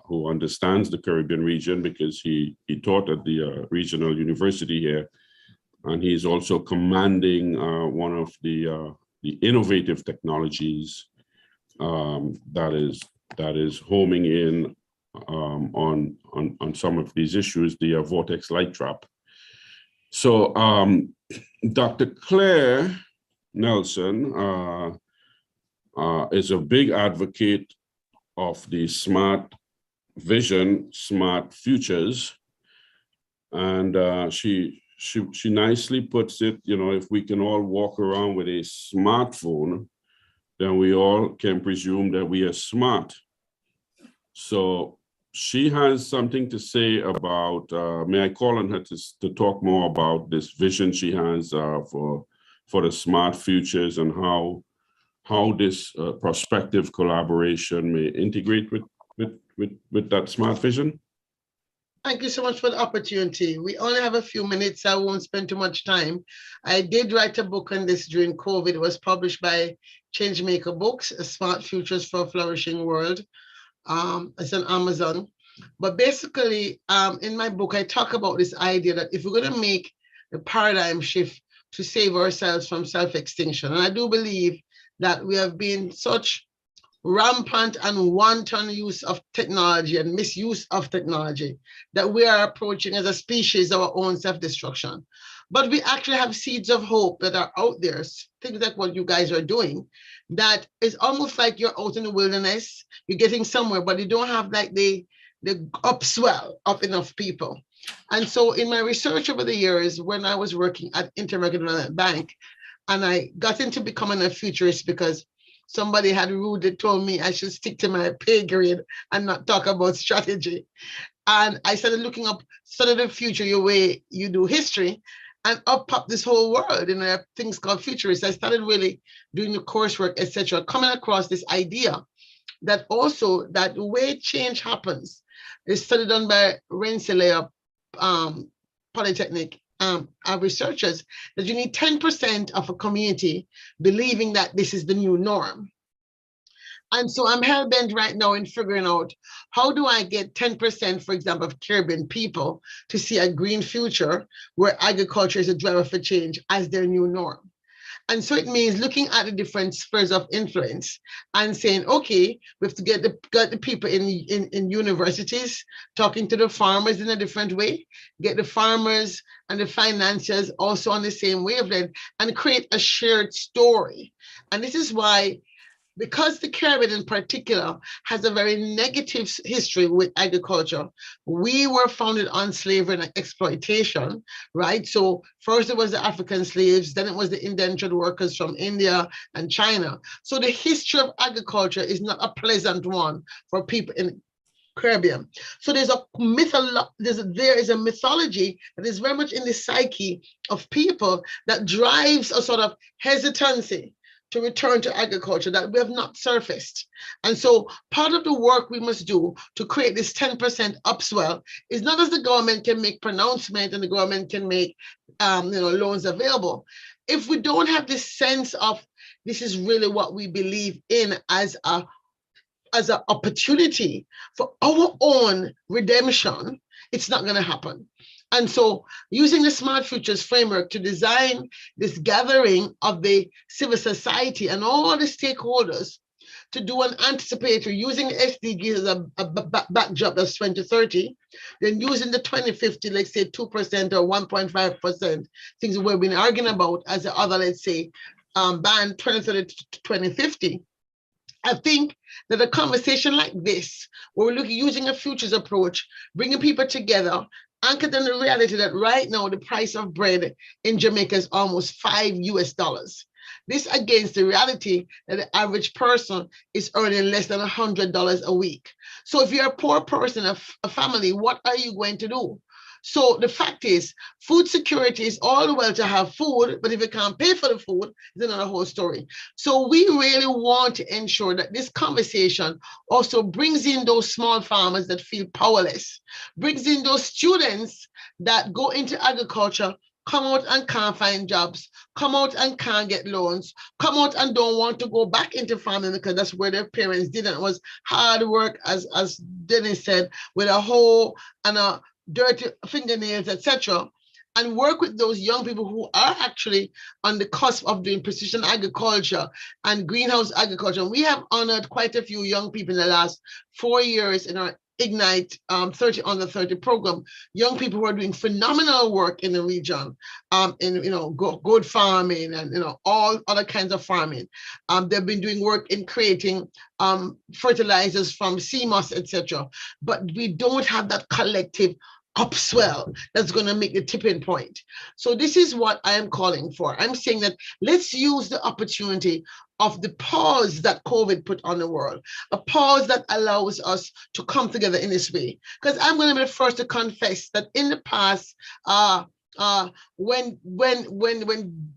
who understands the Caribbean region because he taught at the regional university here. And he's also commanding one of the innovative technologies that is homing in on some of these issues, the vortex light trap. So Dr. Claire Nelson is a big advocate of the smart vision, smart futures. And she nicely puts it, you know, if we can all walk around with a smartphone, then we all can presume that we are smart. So she has something to say about, may I call on her to talk more about this vision she has for the smart futures and how this prospective collaboration may integrate with that smart vision? Thank you so much for the opportunity. We only have a few minutes. I won't spend too much time. I did write a book on this during COVID. It was published by Changemaker Books, Smart Futures for a Flourishing World. It's on Amazon. But basically, in my book, I talk about this idea that if we're going to make the paradigm shift to save ourselves from self-extinction, and I do believe that we have been such rampant and wanton use of technology and misuse of technology that we are approaching as a species our own self-destruction. But we actually have seeds of hope that are out there, things like what you guys are doing, that is almost like you're out in the wilderness, you're getting somewhere, but you don't have like the upswell of enough people. And so in my research over the years, when I was working at Inter-American Development Bank, and I got into becoming a futurist because somebody had rudely told me I should stick to my pay grade and not talk about strategy. And I started looking up sort of the future, your way you do history, and up popped this whole world, you know, things called futurists. I started really doing the coursework, etc., coming across this idea that also that the way change happens is studied done by Rensselaer Polytechnic researchers, that you need 10% of a community believing that this is the new norm. And so I'm hell-bent right now in figuring out how do I get 10%, for example, of Caribbean people to see a green future where agriculture is a driver for change as their new norm. And so it means looking at the different spheres of influence and saying, okay, we have to get the people in universities, talking to the farmers in a different way, get the farmers and the financiers also on the same wavelength, and create a shared story. And this is why, because the Caribbean in particular has a very negative history with agriculture, we were founded on slavery and exploitation, right? So first it was the African slaves, then it was the indentured workers from India and China. So the history of agriculture is not a pleasant one for people in Caribbean. So there is a mythology that is very much in the psyche of people that drives a sort of hesitancy to return to agriculture that we have not surfaced. And so part of the work we must do to create this 10% upswell is not as the government can make pronouncements and the government can make loans available. If we don't have this sense of this is really what we believe in as an opportunity for our own redemption, it's not going to happen. And so using the Smart Futures framework to design this gathering of the civil society and all the stakeholders to do an anticipatory, using SDGs as a backdrop, that's 2030, then using the 2050, let's say 2% or 1.5%, things we've been arguing about as the other, let's say, band 2030 to 2050. I think that a conversation like this, where we're using a futures approach, bringing people together, anchored in the reality that right now the price of bread in Jamaica is almost $5 US. This against the reality that the average person is earning less than $100 a week. So if you're a poor person, a family, what are you going to do? So the fact is, food security is all well to have food, but if you can't pay for the food, it's another whole story. So we really want to ensure that this conversation also brings in those small farmers that feel powerless, brings in those students that go into agriculture, come out and can't find jobs, come out and can't get loans, come out and don't want to go back into farming because that's where their parents did. It was hard work, as Dennis said, with a hoe and a dirty fingernails, etc. And work with those young people who are actually on the cusp of doing precision agriculture and greenhouse agriculture. And we have honored quite a few young people in the last 4 years in our Ignite 30 under 30 program, young people who are doing phenomenal work in the region, in good farming and all other kinds of farming. They've been doing work in creating fertilizers from sea moss, etc. But we don't have that collective upswell that's going to make the tipping point. So this is what I am calling for. I'm saying that let's use the opportunity of the pause that COVID put on the world, a pause that allows us to come together in this way. Because I'm going to be the first to confess that in the past, when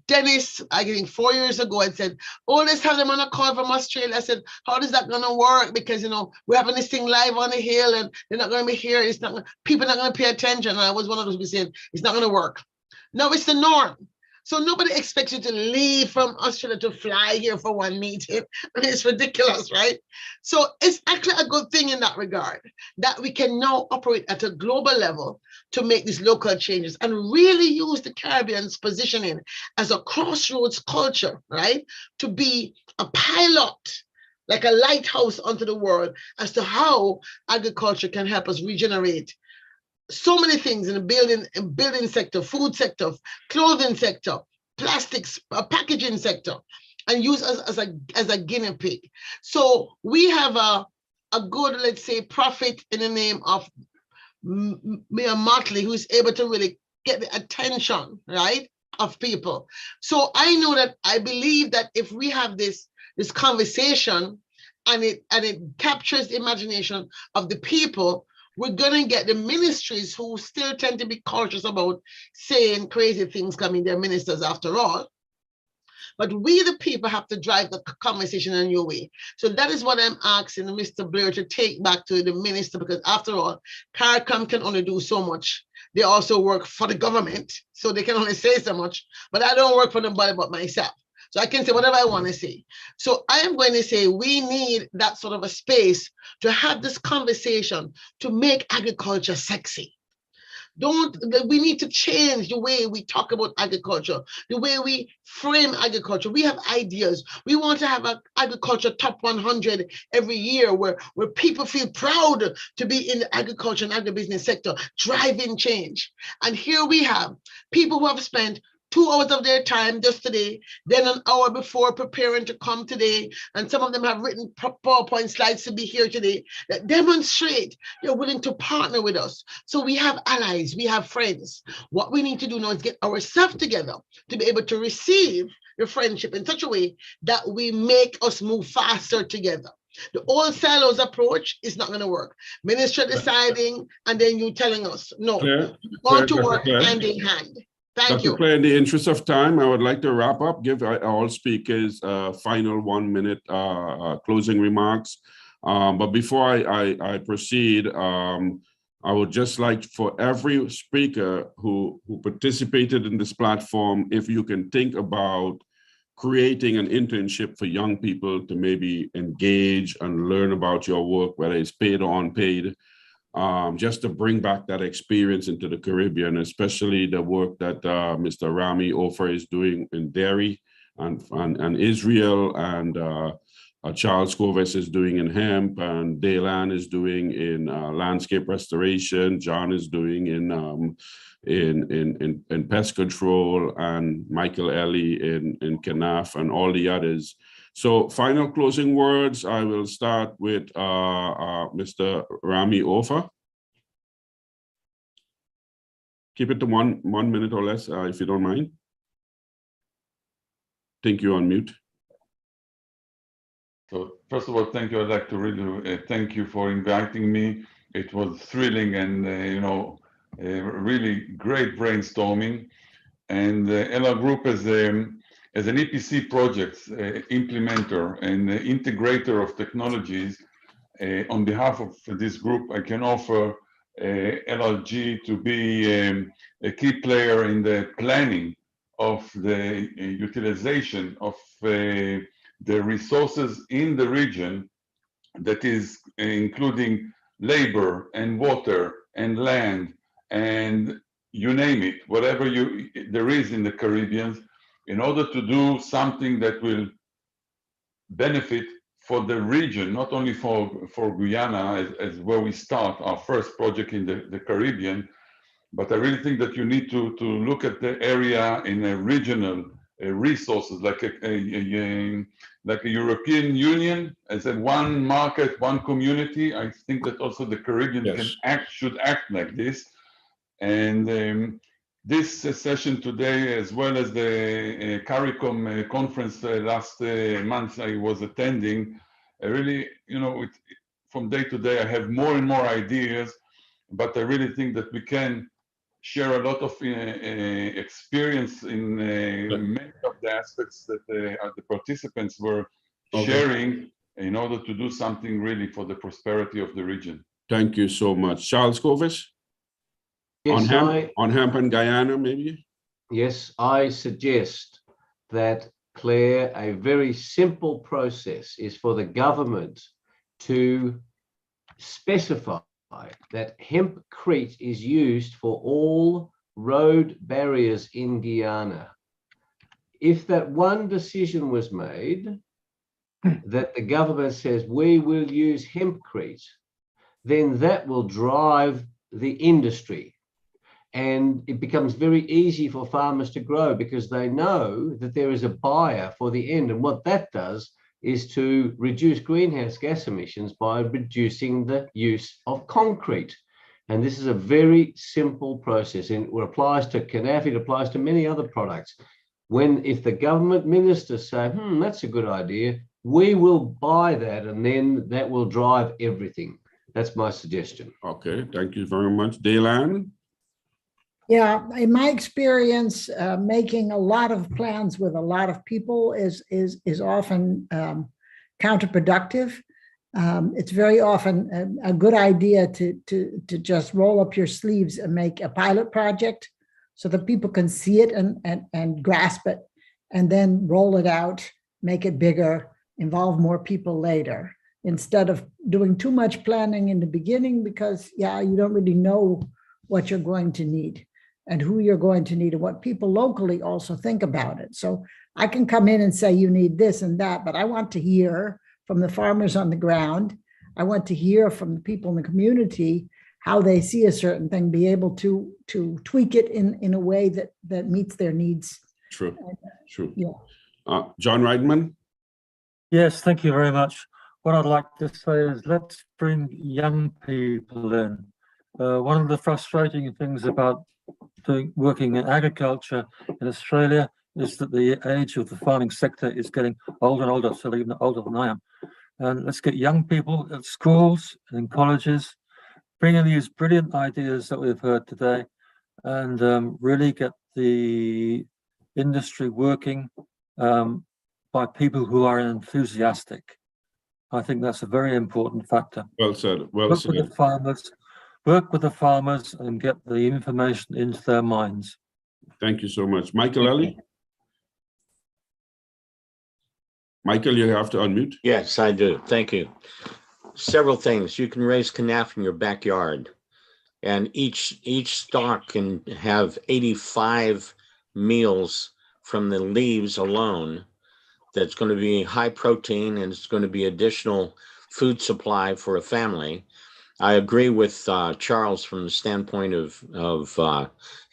Dennis, I think 4 years ago, had said, oh, let's have them on a call from Australia. I said, how is that going to work? Because, we're having this thing live on the hill and they're not going to be here. People are not going to pay attention. And I was one of those who said, it's not going to work. No, it's the norm. So nobody expects you to leave from Australia to fly here for one meeting. I mean, it's ridiculous, right? So it's actually a good thing in that regard, that we can now operate at a global level to make these local changes and really use the Caribbean's positioning as a crossroads culture, right? To be a pilot, like a lighthouse onto the world as to how agriculture can help us regenerate so many things in the building sector, food sector, clothing sector, plastics, packaging sector, and use us as a guinea pig. So we have a good, let's say, prophet in the name of Mayor Motley, who is able to really get the attention, right, of people. So I believe that if we have this conversation and it captures the imagination of the people, we're going to get the ministries who still tend to be cautious about saying crazy things coming, they're ministers after all. But we, the people, have to drive the conversation in a new way. So that is what I'm asking Mr. Blair to take back to the minister, because after all, CARICOM can only do so much. They also work for the government, so they can only say so much. But I don't work for nobody but myself. So I can say whatever I want to say. So I am going to say we need that sort of a space to have this conversation to make agriculture sexy. We need to change the way we talk about agriculture, the way we frame agriculture. We have ideas. We want to have an agriculture top 100 every year where people feel proud to be in the agriculture and agribusiness sector, driving change. And here we have people who have spent 2 hours of their time just today, then an hour before preparing to come today, and some of them have written PowerPoint slides to be here today that demonstrate they're willing to partner with us. So we have allies, we have friends. What we need to do now is get ourselves together to be able to receive the friendship in such a way that we make us move faster together. The old silos approach is not going to work. Minister deciding and then you telling us, no, we want to work hand in hand. Thank you. Dr. Claire, in the interest of time, I would like to wrap up, give all speakers final 1 minute closing remarks. But before I proceed, I would just like for every speaker who participated in this platform, if you can think about creating an internship for young people to maybe engage and learn about your work, whether it's paid or unpaid, just to bring back that experience into the Caribbean, especially the work that Mr. Rami Ofer is doing in dairy and Israel, and Charles Coves is doing in hemp, and Daylan is doing in landscape restoration, John is doing in pest control, and Michael Ellie in CANAF, and all the others. So final closing words, I will start with Mr. Rami Ofer. Keep it to one minute or less, if you don't mind. Thank you, on mute. So first of all, thank you. I'd like to really thank you for inviting me. It was thrilling, and really great brainstorming. And LR Group as an EPC project implementer and integrator of technologies, on behalf of this group, I can offer LRG to be a key player in the planning of the utilization of the resources in the region, that is including labor and water and land and you name it, whatever there is in the Caribbean, in order to do something that will benefit for the region, not only for Guyana as where we start our first project in the Caribbean, but I really think that you need to look at the area in a regional resources, like a European Union as a one market, one community. I think that also the Caribbean should act like this. And this session today, as well as the CARICOM conference last month I was attending, really, from day to day, I have more and more ideas, but I really think that we can share a lot of experience in many of the aspects that the participants were sharing in order to do something really for the prosperity of the region. Thank you so much. Charles Covis? Yes, on hemp and Guyana, maybe? Yes, I suggest that, Claire, a very simple process is for the government to specify that hempcrete is used for all road barriers in Guyana. If that one decision was made, that the government says we will use hempcrete, then that will drive the industry. And it becomes very easy for farmers to grow because they know that there is a buyer for the end. And what that does is to reduce greenhouse gas emissions by reducing the use of concrete. And this is a very simple process, and it applies to CANAF, it applies to many other products. If the government ministers say, that's a good idea, we will buy that, and then that will drive everything. That's my suggestion. Okay, thank you very much. Daylan? Yeah, in my experience, making a lot of plans with a lot of people is often counterproductive. It's very often a good idea to just roll up your sleeves and make a pilot project so that people can see it and grasp it, and then roll it out, make it bigger, involve more people later, instead of doing too much planning in the beginning, because you don't really know what you're going to need and who you're going to need and what people locally also think about it. So I can come in and say, you need this and that, but I want to hear from the farmers on the ground. I want to hear from the people in the community how they see a certain thing, be able to tweak it in a way that meets their needs. True. Yeah. John Reitman? Yes, thank you very much. What I'd like to say is let's bring young people in. One of the frustrating things about working in agriculture in Australia is that the age of the farming sector is getting older and older, so even older than I am. And let's get young people at schools and colleges, bring in these brilliant ideas that we've heard today, and really get the industry working by people who are enthusiastic. I think that's a very important factor. Well said. Well Work said. work with the farmers and get the information into their minds. Thank you so much. Michael Ellie? Michael, you have to unmute. Yes, I do. Thank you. Several things. You can raise CANAF in your backyard, and each stalk can have 85 meals from the leaves alone. That's going to be high protein, and it's going to be additional food supply for a family. I agree with Charles from the standpoint of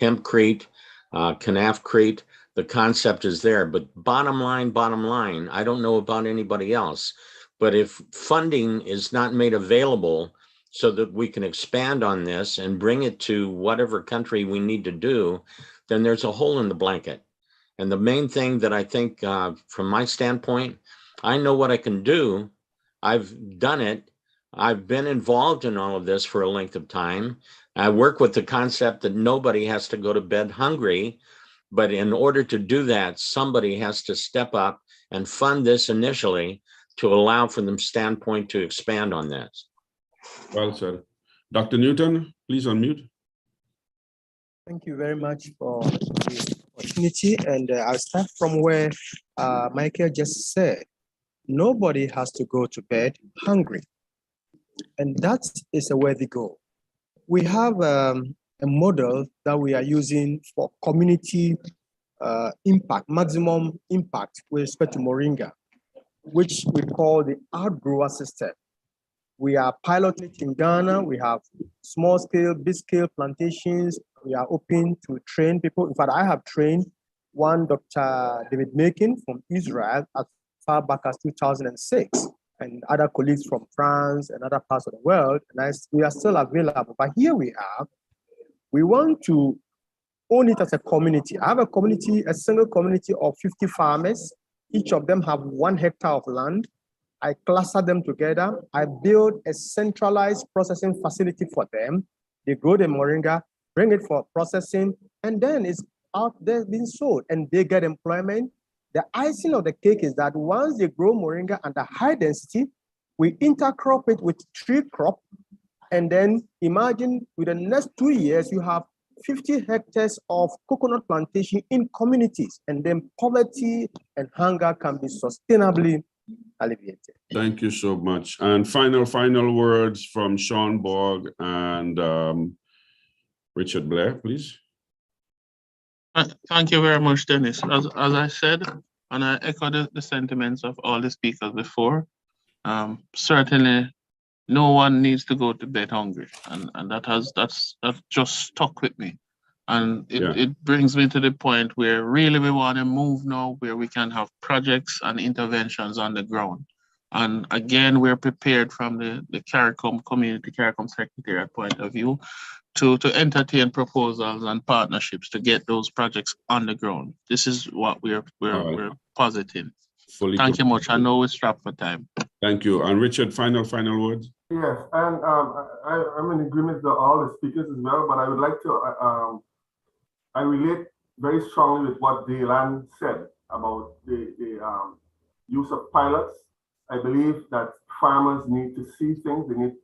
hempcrete, CANAFcrete. The concept is there, but bottom line, I don't know about anybody else, but if funding is not made available so that we can expand on this and bring it to whatever country we need to do, then there's a hole in the blanket. And the main thing that I think from my standpoint, I know what I can do. I've done it. I've been involved in all of this for a length of time. I work with the concept that nobody has to go to bed hungry, but in order to do that, somebody has to step up and fund this initially to allow for the standpoint to expand on this. Well said. Dr. Newton, please unmute. Thank you very much for the opportunity. And I'll start from where Michael just said. Nobody has to go to bed hungry. And that is a worthy goal. We have a model that we are using for community impact, maximum impact with respect to Moringa, which we call the outgrower system. We are piloting it in Ghana. We have small scale, big scale plantations. We are open to train people. In fact, I have trained one Dr. David Makin from Israel as far back as 2006, and other colleagues from France and other parts of the world. And we are still available. But here we want to own it as a community. I have a community, a single community of 50 farmers. Each of them have 1 hectare of land. I cluster them together. I build a centralized processing facility for them. They grow the moringa, bring it for processing, and then it's out there being sold, and they get employment. The icing of the cake is that once they grow moringa under high density, we intercrop it with tree crop, and then imagine within the next 2 years, you have 50 hectares of coconut plantation in communities, and then poverty and hunger can be sustainably alleviated. Thank you so much. And final words from Sean Borg and Richard Blair, please. Thank you very much, Dennis. As I said, and I echo the sentiments of all the speakers before, certainly no one needs to go to bed hungry, and that's just stuck with me. And it brings me to the point where really we want to move now, where we can have projects and interventions on the ground. And again, we're prepared from the CARICOM community, CARICOM Secretariat point of view to entertain proposals and partnerships to get those projects on the ground. This is what we're positing. Thank you much. I know we're strapped for time. Thank you. And Richard, final words. Yes, and I'm in agreement with all the speakers as well, but I would like to, I relate very strongly with what Daylan said about the use of pilots. I believe that farmers need to see things, they need,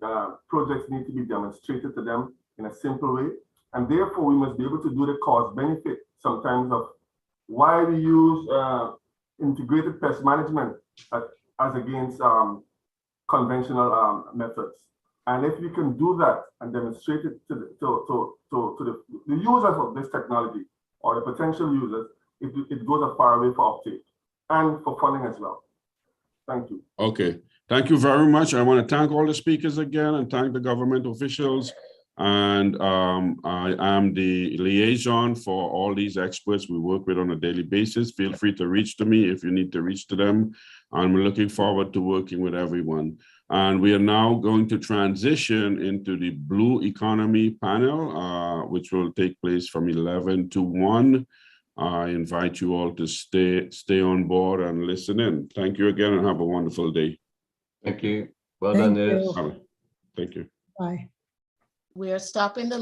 projects need to be demonstrated to them in a simple way. And therefore we must be able to do the cost benefit sometimes of why we use integrated pest management as against conventional methods. And if you can do that and demonstrate it to the users of this technology or the potential users, it goes a far way for uptake and for funding as well. Thank you. Okay, thank you very much. I want to thank all the speakers again and thank the government officials. And I am the liaison for all these experts we work with on a daily basis. Feel free to reach to me if you need to reach to them. I'm looking forward to working with everyone. And we are now going to transition into the Blue Economy panel, which will take place from 11 to 1. I invite you all to stay on board and listen in. Thank you again and have a wonderful day. Thank you. Well done, Dennis. Thank you. Bye. We are stopping the